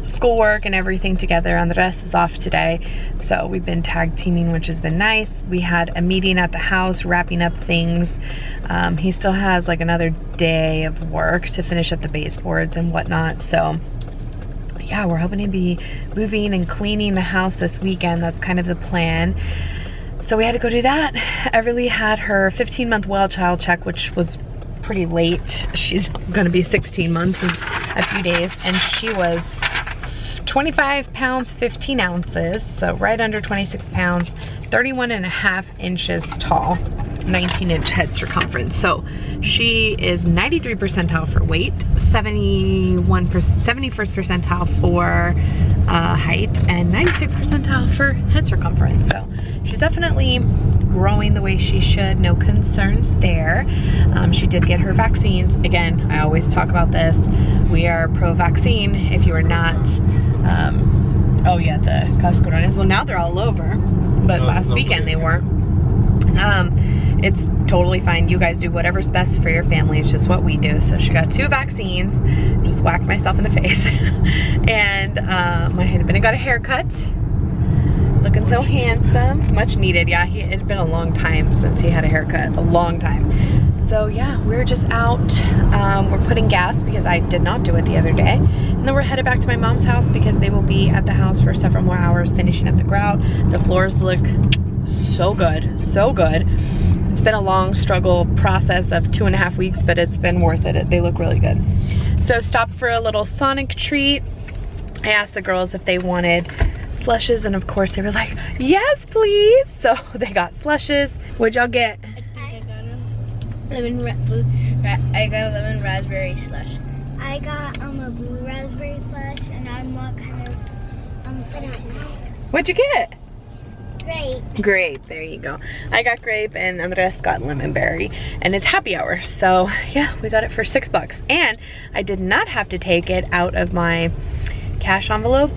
Speaker 1: schoolwork and everything together. Andres is off today, so we've been tag teaming, which has been nice. We had a meeting at the house wrapping up things. He still has like another day of work to finish up the baseboards and whatnot, so yeah, we're hoping to be moving and cleaning the house this weekend. That's kind of the plan. So we had to go do that. Everly had her 15-month well child check, which was pretty late. She's gonna be 16 months in a few days, and she was 25 pounds 15 ounces, so right under 26 pounds, 31.5 inches tall, 19-inch head circumference. So she is 93 percentile for weight, 71st percentile for height, and 96 percentile for head circumference. So she's definitely growing the way she should, no concerns there. She did get her vaccines. Again, I always talk about this. We are pro-vaccine. If you are not, oh yeah, the Cascarones, well now they're all over, but last weekend they weren't. It's totally fine. You guys do whatever's best for your family. It's just what we do. So she got 2 vaccines, just whacked myself in the face. And my husband got a haircut. Looking so handsome. Much needed. Yeah, it had been a long time since he had a haircut. A long time. So yeah, we're just out. We're putting gas because I did not do it the other day. And then we're headed back to my mom's house because they will be at the house for several more hours finishing up the grout. The floors look so good, so good. It's been a long struggle process of 2.5 weeks, but it's been worth it. They look really good. So stopped for a little Sonic treat. I asked the girls if they wanted slushes, and of course they were like, yes please. So they got slushes. What'd y'all get?
Speaker 2: I got a lemon raspberry slush. I got a blue raspberry slush, and I'm what kind of cinnamon.
Speaker 1: What'd you get?
Speaker 2: Grape.
Speaker 1: Grape, there you go. I got grape and Andres got lemon berry, and it's happy hour. So yeah, we got it for $6. And I did not have to take it out of my cash envelope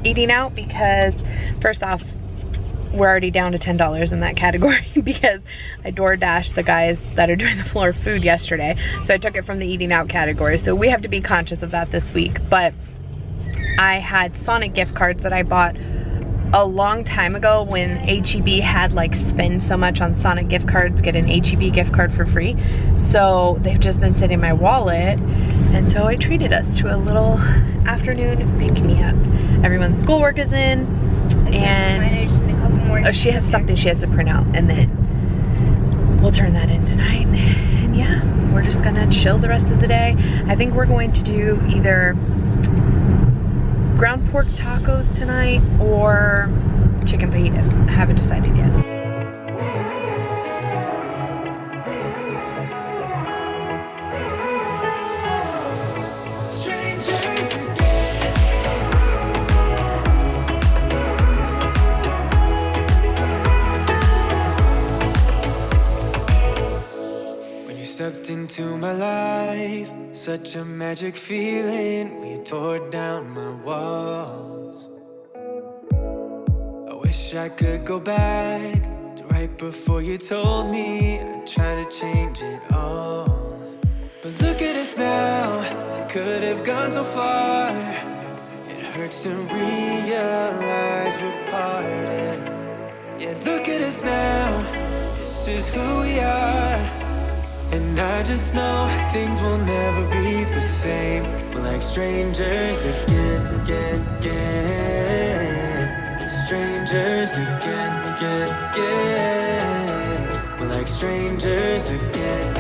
Speaker 1: eating out because first off, we're already down to $10 in that category because I DoorDashed the guys that are doing the floor food yesterday. So I took it from the eating out category. So we have to be conscious of that this week. But I had Sonic gift cards that I bought a long time ago when HEB had like spend so much on Sonic gift cards, get an HEB gift card for free. So they've just been sitting in my wallet. And so I treated us to a little afternoon pick-me-up. Everyone's schoolwork is in, and she has something she has to print out, and then we'll turn that in tonight. And yeah, we're just gonna chill the rest of the day. I think we're going to do either ground pork tacos tonight or chicken fajitas. I haven't decided yet.
Speaker 3: Stepped into my life, such a magic feeling when you tore down my walls. I wish I could go back to right before you told me I'd try to change it all. But look at us now, could have gone so far. It hurts to realize we're parted. Yeah, look at us now, this is who we are. And I just know things will never be the same. We're like strangers again. Strangers again. We're like strangers again.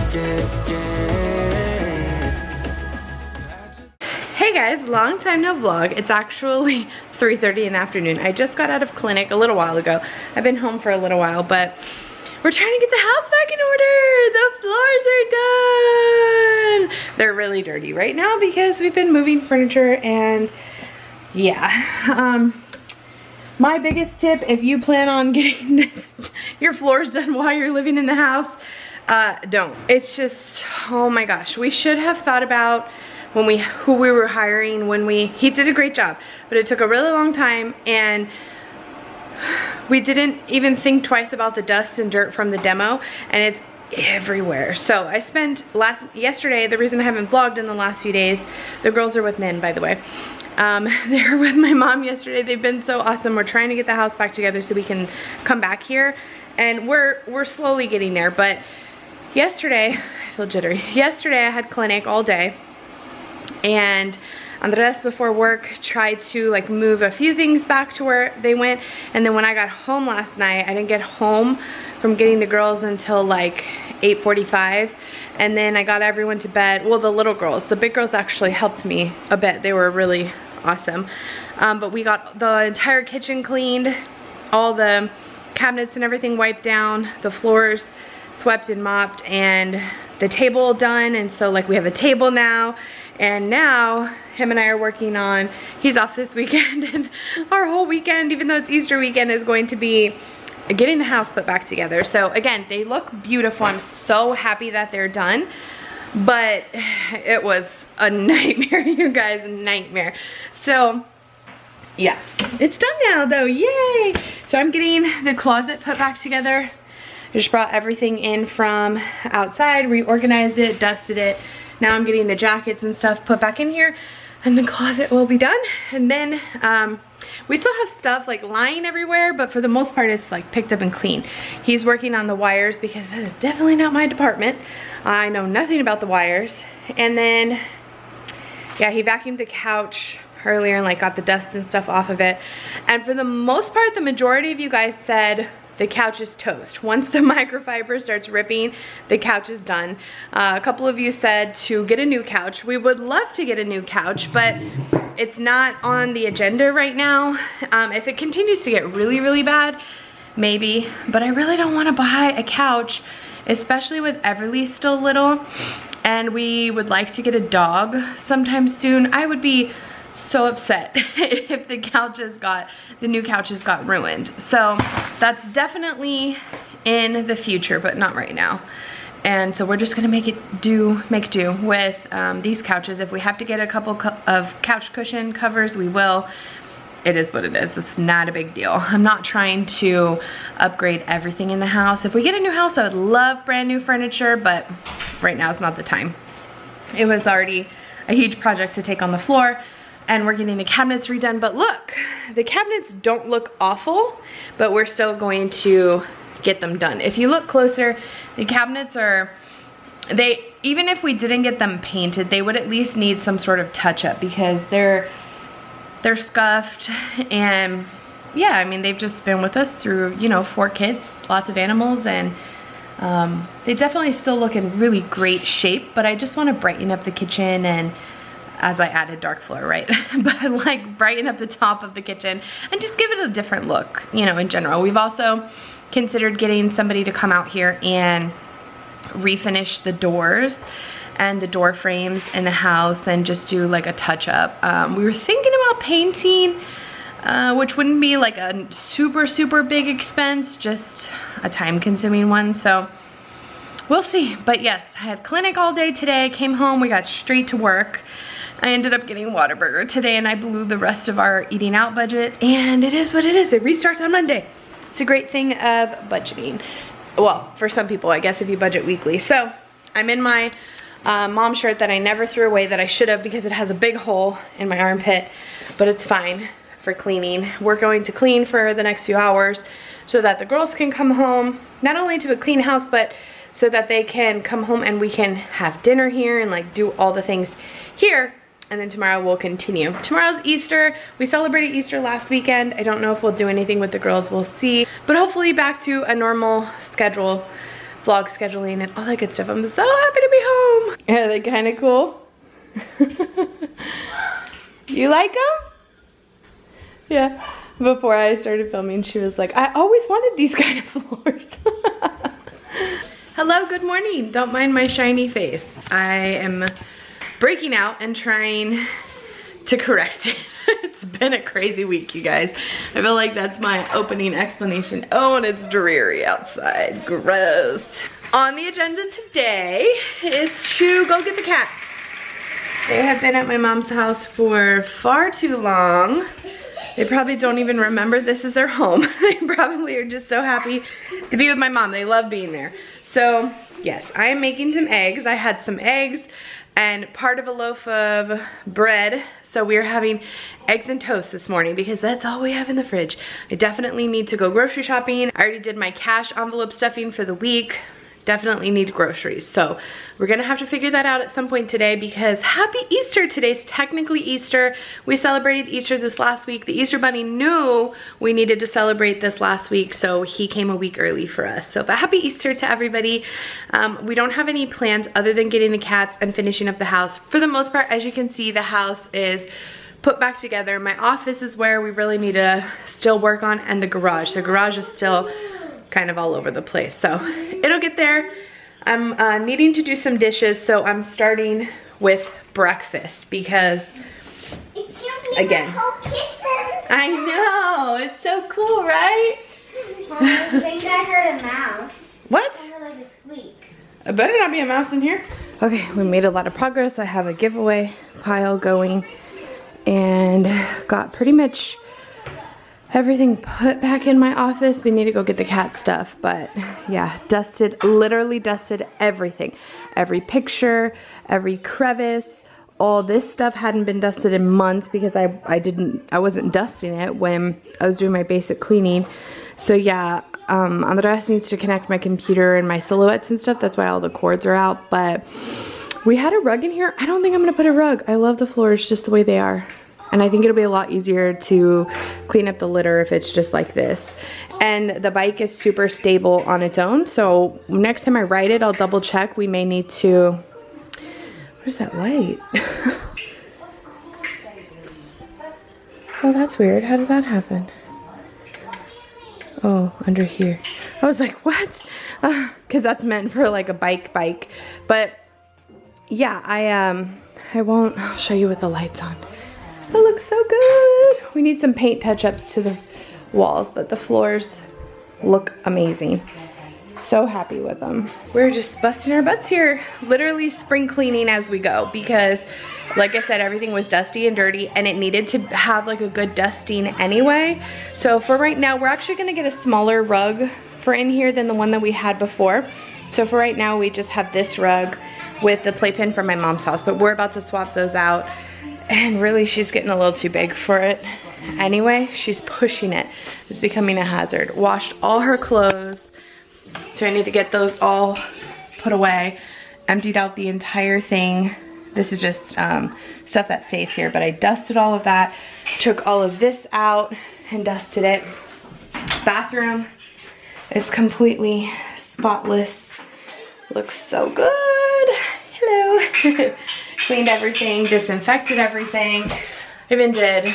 Speaker 1: Hey guys, long time no vlog. It's actually 3:30 in the afternoon. I just got out of clinic a little while ago. I've been home for a little while, but we're trying to get the house back in order. The floors are done. They're really dirty right now because we've been moving furniture and yeah. My biggest tip, if you plan on getting your floors done while you're living in the house, don't. It's just, oh my gosh. We should have thought about who we were hiring when he did a great job, but it took a really long time and we didn't even think twice about the dust and dirt from the demo, and it's everywhere. So I spent yesterday, the reason I haven't vlogged in the last few days, the girls are with Nin, by the way. They were with my mom yesterday. They've been so awesome. We're trying to get the house back together so we can come back here, and we're slowly getting there. But yesterday, I feel jittery. Yesterday I had clinic all day, and Andres before work tried to like move a few things back to where they went, and then when I got home last night, I didn't get home from getting the girls until like 8:45, and then I got everyone to bed. Well, the little girls, the big girls actually helped me a bit. They were really awesome. But we got the entire kitchen cleaned, all the cabinets and everything wiped down, the floors swept and mopped, and the table done. And so like we have a table now, and now him and I are working on, he's off this weekend, and our whole weekend, even though it's Easter weekend, is going to be getting the house put back together. So again, they look beautiful. I'm so happy that they're done, but it was a nightmare, you guys, a nightmare. So yeah, it's done now though, yay. So I'm getting the closet put back together. I just brought everything in from outside, reorganized it, dusted it. Now I'm getting the jackets and stuff put back in here, and the closet will be done. And then we still have stuff like lying everywhere, but for the most part it's like picked up and clean. He's working on the wires because that is definitely not my department. I know nothing about the wires. And then yeah, he vacuumed the couch earlier and like got the dust and stuff off of it. And for the most part, the majority of you guys said the couch is toast. Once the microfiber starts ripping, the couch is done. A couple of you said to get a new couch. We would love to get a new couch, but it's not on the agenda right now. If it continues to get really, really bad, maybe. But I really don't want to buy a couch, especially with Everly still little. And we would like to get a dog sometime soon. I would be so upset if the new couches got ruined. So that's definitely in the future, but not right now. And so we're just gonna make do with these couches. If we have to get a couple of couch cushion covers, we will. It is what it is. It's not a big deal. I'm not trying to upgrade everything in the house. If we get a new house, I would love brand new furniture, but right now is not the time. It was already a huge project to take on the floor, and we're getting the cabinets redone. But look, the cabinets don't look awful, but we're still going to get them done. If you look closer, the cabinets are, even if we didn't get them painted, they would at least need some sort of touch up because they're scuffed. And yeah, I mean, they've just been with us through, you know, 4 kids, lots of animals, and They definitely still look in really great shape, but I just want to brighten up the kitchen, and as I added dark floor, right? But like brighten up the top of the kitchen and just give it a different look, you know, in general. We've also considered getting somebody to come out here and refinish the doors and the door frames in the house and just do like a touch up. We were thinking about painting, which wouldn't be like a super big expense, just a time consuming one. So we'll see. But yes, I had clinic all day today, came home, we got straight to work. I ended up getting Whataburger today, and I blew the rest of our eating out budget, and it is what it is. It restarts on Monday. It's a great thing of budgeting. Well, for some people, I guess, if you budget weekly. So I'm in my mom shirt that I never threw away, that I should have, because it has a big hole in my armpit, but it's fine for cleaning. We're going to clean for the next few hours so that the girls can come home, not only to a clean house, but so that they can come home and we can have dinner here and like do all the things here. And then tomorrow we'll continue. Tomorrow's Easter. We celebrated Easter last weekend. I don't know if we'll do anything with the girls, we'll see. But hopefully back to a normal schedule, vlog scheduling and all that good stuff. I'm so happy to be home. Are they kind of cool? You like them? Yeah. Before I started filming, she was like, I always wanted these kind of floors. Hello, good morning. Don't mind my shiny face. I am breaking out and trying to correct it. It's been a crazy week, you guys. I feel like that's my opening explanation. Oh, and it's dreary outside. Gross. On the agenda today is to go get the cats. They have been at my mom's house for far too long. They probably don't even remember this is their home. They probably are just so happy to be with my mom. They love being there. So yes, I am making some eggs. I had some eggs and part of a loaf of bread. So we're having eggs and toast this morning because that's all we have in the fridge. I definitely need to go grocery shopping. I already did my cash envelope stuffing for the week. Definitely need groceries. So we're gonna have to figure that out at some point today, because happy Easter. Today's technically Easter. We celebrated Easter this last week. The Easter Bunny knew we needed to celebrate this last week, so he came a week early for us. So but happy Easter to everybody. We don't have any plans other than getting the cats and finishing up the house. For the most part, as you can see, the house is put back together. My office is where we really need to still work on, and the garage. The garage is still kind of all over the place, so it'll get there. I'm needing to do some dishes, so I'm starting with breakfast because, again, I know, it's so cool, right?
Speaker 2: I think I heard a mouse.
Speaker 1: What?
Speaker 2: I heard like a squeak.
Speaker 1: It better not be a mouse in here. Okay, we made a lot of progress. I have a giveaway pile going and got pretty much everything put back in my office. We need to go get the cat stuff, but yeah, dusted, literally dusted everything. Every picture, every crevice, all this stuff hadn't been dusted in months because I wasn't dusting it when I was doing my basic cleaning. So yeah, Andres needs to connect my computer and my silhouettes and stuff. That's why all the cords are out, but we had a rug in here. I don't think I'm gonna put a rug. I love the floors just the way they are. And I think it'll be a lot easier to clean up the litter if it's just like this. And the bike is super stable on its own. So next time I ride it, I'll double check. We may need to, where's that light? Oh, that's weird. How did that happen? Oh, under here. I was like, what? Because that's meant for like a bike. But yeah, I won't, I'll show you with the lights on. It looks so good. We need some paint touch-ups to the walls, but the floors look amazing. So happy with them. We're just busting our butts here, literally spring cleaning as we go, because like I said, everything was dusty and dirty and it needed to have like a good dusting anyway. So for right now, we're actually gonna get a smaller rug for in here than the one that we had before. So for right now, we just have this rug with the playpen from my mom's house, but we're about to swap those out. And really, she's getting a little too big for it. Anyway, she's pushing it. It's becoming a hazard. Washed all her clothes. So I need to get those all put away. Emptied out the entire thing. This is just stuff that stays here, but I dusted all of that. Took all of this out and dusted it. Bathroom is completely spotless. Looks so good. Hello. Cleaned everything, disinfected everything. Even did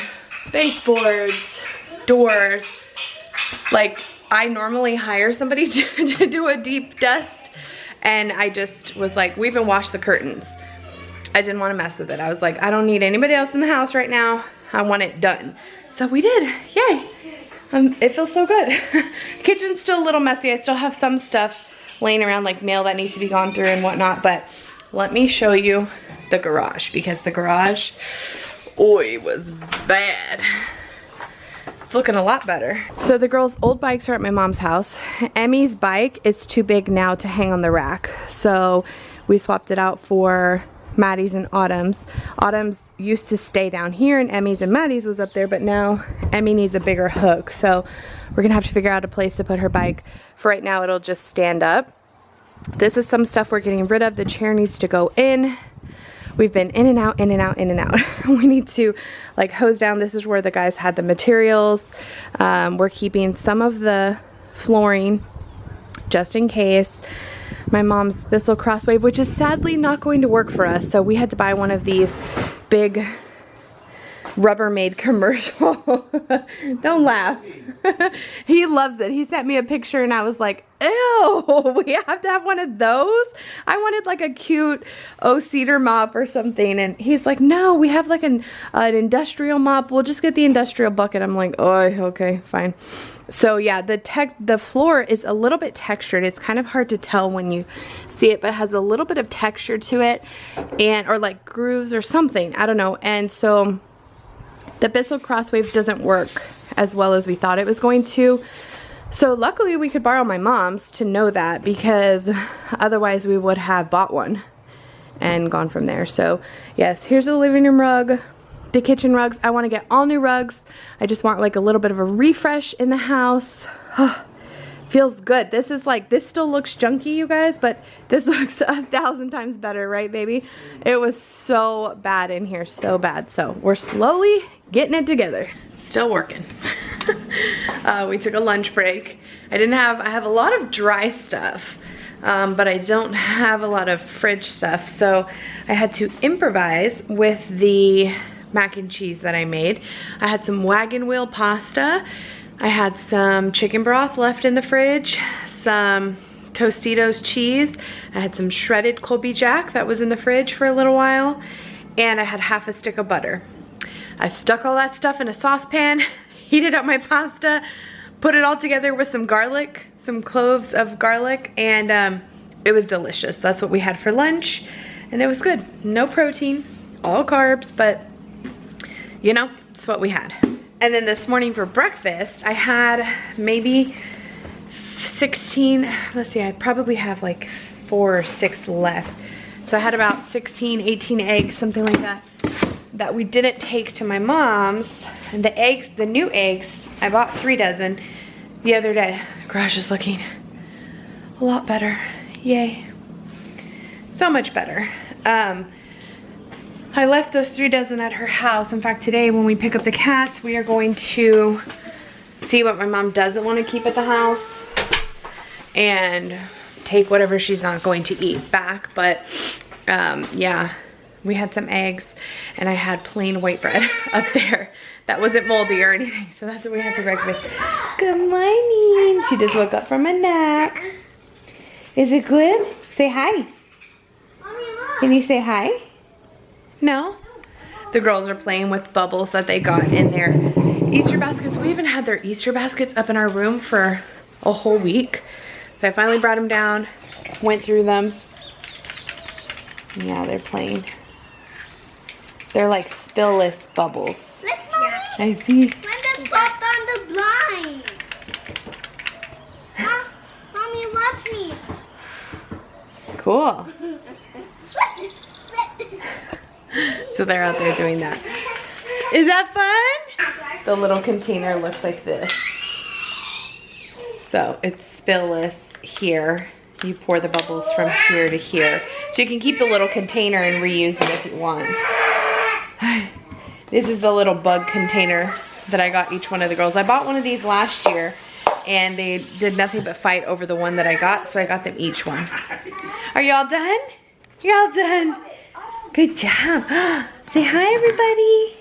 Speaker 1: baseboards, doors. Like, I normally hire somebody to do a deep dust, and I just was like, we even washed the curtains. I didn't want to mess with it. I was like, I don't need anybody else in the house right now. I want it done. So we did. Yay. It feels so good. Kitchen's still a little messy. I still have some stuff laying around, like mail that needs to be gone through and whatnot, but let me show you the garage, because the garage, it was bad. It's looking a lot better. So the girls' old bikes are at my mom's house. Emmy's bike is too big now to hang on the rack, so we swapped it out for Maddie's and Autumn's. Autumn's used to stay down here, and Emmy's and Maddie's was up there, but now Emmy needs a bigger hook, so we're gonna have to figure out a place to put her bike. For right now, it'll just stand up. This is some stuff we're getting rid of. The chair needs to go in. We've been in and out, in and out, in and out. We need to like hose down. This is where the guys had the materials. We're keeping some of the flooring just in case. My mom's Bissell Crosswave, which is sadly not going to work for us. So we had to buy one of these big Rubbermaid commercial. Don't laugh. He loves it. He sent me a picture and I was like, ew, we have to have one of those? I wanted like a cute cedar mop or something, and he's like, no, we have like an industrial mop. We'll just get the industrial bucket. I'm like, oh, okay, fine. So yeah, the floor is a little bit textured. It's kind of hard to tell when you see it, but it has a little bit of texture to it, and or like grooves or something, I don't know. And so the Bissell Crosswave doesn't work as well as we thought it was going to. So luckily we could borrow my mom's to know that, because otherwise we would have bought one and gone from there. So yes, here's the living room rug, the kitchen rugs. I want to get all new rugs. I just want like a little bit of a refresh in the house. Feels good. This is like, this still looks junky, you guys, but this looks 1,000 times better, right, baby? It was so bad in here, so bad. So we're slowly getting it together. Still working. We took a lunch break. I have a lot of dry stuff, but I don't have a lot of fridge stuff. So I had to improvise with the mac and cheese that I made. I had some wagon wheel pasta. I had some chicken broth left in the fridge, some Tostitos cheese. I had some shredded Colby Jack that was in the fridge for a little while, and I had half a stick of butter. I stuck all that stuff in a saucepan, heated up my pasta, put it all together with some garlic, some cloves of garlic, and it was delicious. That's what we had for lunch, and it was good. No protein, all carbs, but you know, it's what we had. And then this morning for breakfast, I had maybe 16, let's see, I probably have like 4 or 6 left. So I had about 16, 18 eggs, something like that, that we didn't take to my mom's. And the eggs, the new eggs, I bought 3 dozen the other day. The garage is looking a lot better. Yay. So much better. I left those 3 dozen at her house. In fact, today when we pick up the cats, we are going to see what my mom doesn't want to keep at the house and take whatever she's not going to eat back. But yeah, we had some eggs and I had plain white bread up there that wasn't moldy or anything. So that's what we had for breakfast. Good morning. She just woke up from a nap. Is it good? Say hi. Can you say hi? No? The girls are playing with bubbles that they got in their Easter baskets. We even had their Easter baskets up in our room for a whole week. So I finally brought them down, went through them. Yeah, they're playing. They're like spill-less bubbles.
Speaker 2: Look, Mommy.
Speaker 1: I see.
Speaker 2: Linda popped on the blind. Mommy, watch me.
Speaker 1: Cool. So they're out there doing that. Is that fun? The little container looks like this. So it's spill-less here. You pour the bubbles from here to here. So you can keep the little container and reuse it if you want. This is the little bug container that I got each one of the girls. I bought one of these last year and they did nothing but fight over the one that I got, so I got them each one. Are you all done? You're all done. Good job. Say hi, everybody.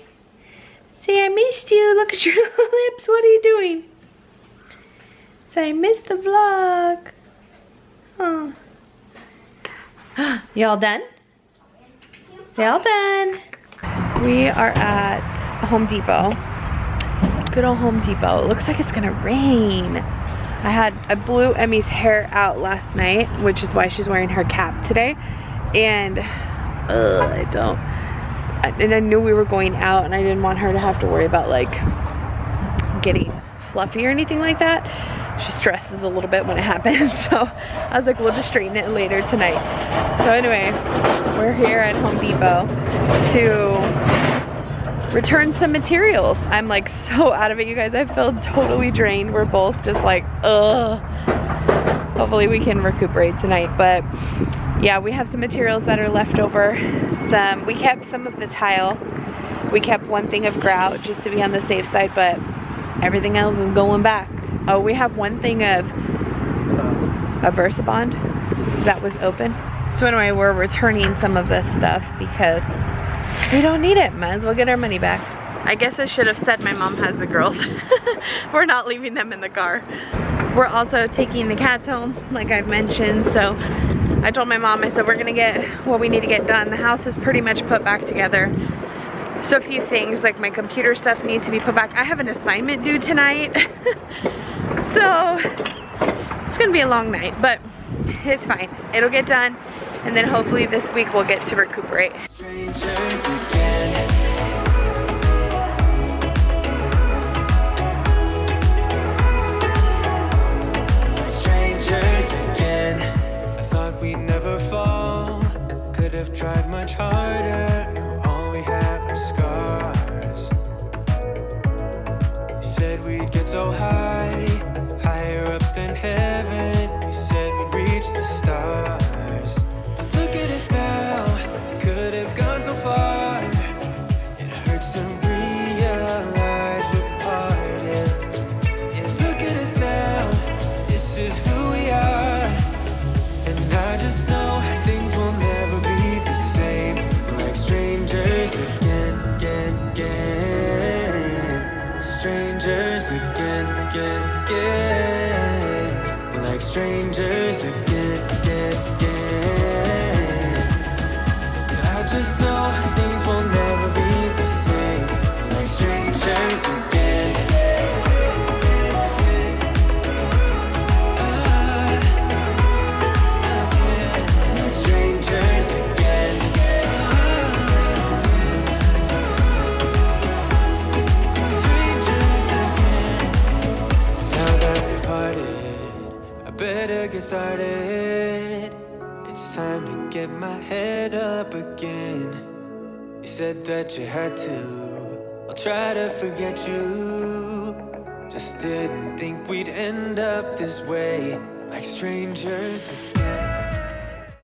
Speaker 1: Say I missed you. Look at your lips. What are you doing? Say I missed the vlog. Oh. You all done? You all done? We are at Home Depot. Good old Home Depot. It looks like it's gonna rain. I blew Emmy's hair out last night, which is why she's wearing her cap today. And I knew we were going out and I didn't want her to have to worry about like getting fluffy or anything like that. She stresses a little bit when it happens. So I was like, we'll just straighten it later tonight. So anyway, we're here at Home Depot to return some materials. I'm like so out of it, you guys. I feel totally drained. We're both just like, ugh. Hopefully we can recuperate tonight. But yeah, we have some materials that are left over. We kept some of the tile. We kept one thing of grout just to be on the safe side, but everything else is going back. Oh, we have one thing of a VersaBond that was open. So anyway, we're returning some of this stuff because we don't need it. Might as well get our money back. I guess I should have said my mom has the girls. We're not leaving them in the car. We're also taking the cats home, like I've mentioned. So I told my mom, I said, we're gonna get what we need to get done. The house is pretty much put back together. So a few things, like my computer stuff needs to be put back. I have an assignment due tonight. So it's gonna be a long night, but it's fine. It'll get done. And then hopefully this week we'll get to recuperate.
Speaker 3: Strangers again. Strangers again. I thought we'd never fall. Could have tried much harder. Now all we have are scars. You said we'd get so high, higher up than heaven. You said we'd reach the stars. Look at us now, could have gone so far. It hurts to realize we're parted. Yeah, look at us now, this is who we are. And I just know things will never be the same. We're like strangers again, again, again. Strangers again, again, again. We're like strangers again, again, again. I just know things will never be the same. Like strangers again. Like strangers again. Strangers again. Now that we parted, I better get started. It's time to get my head up again. You said that you had to. I'll try to forget you. Just didn't think we'd end up this way, like strangers again.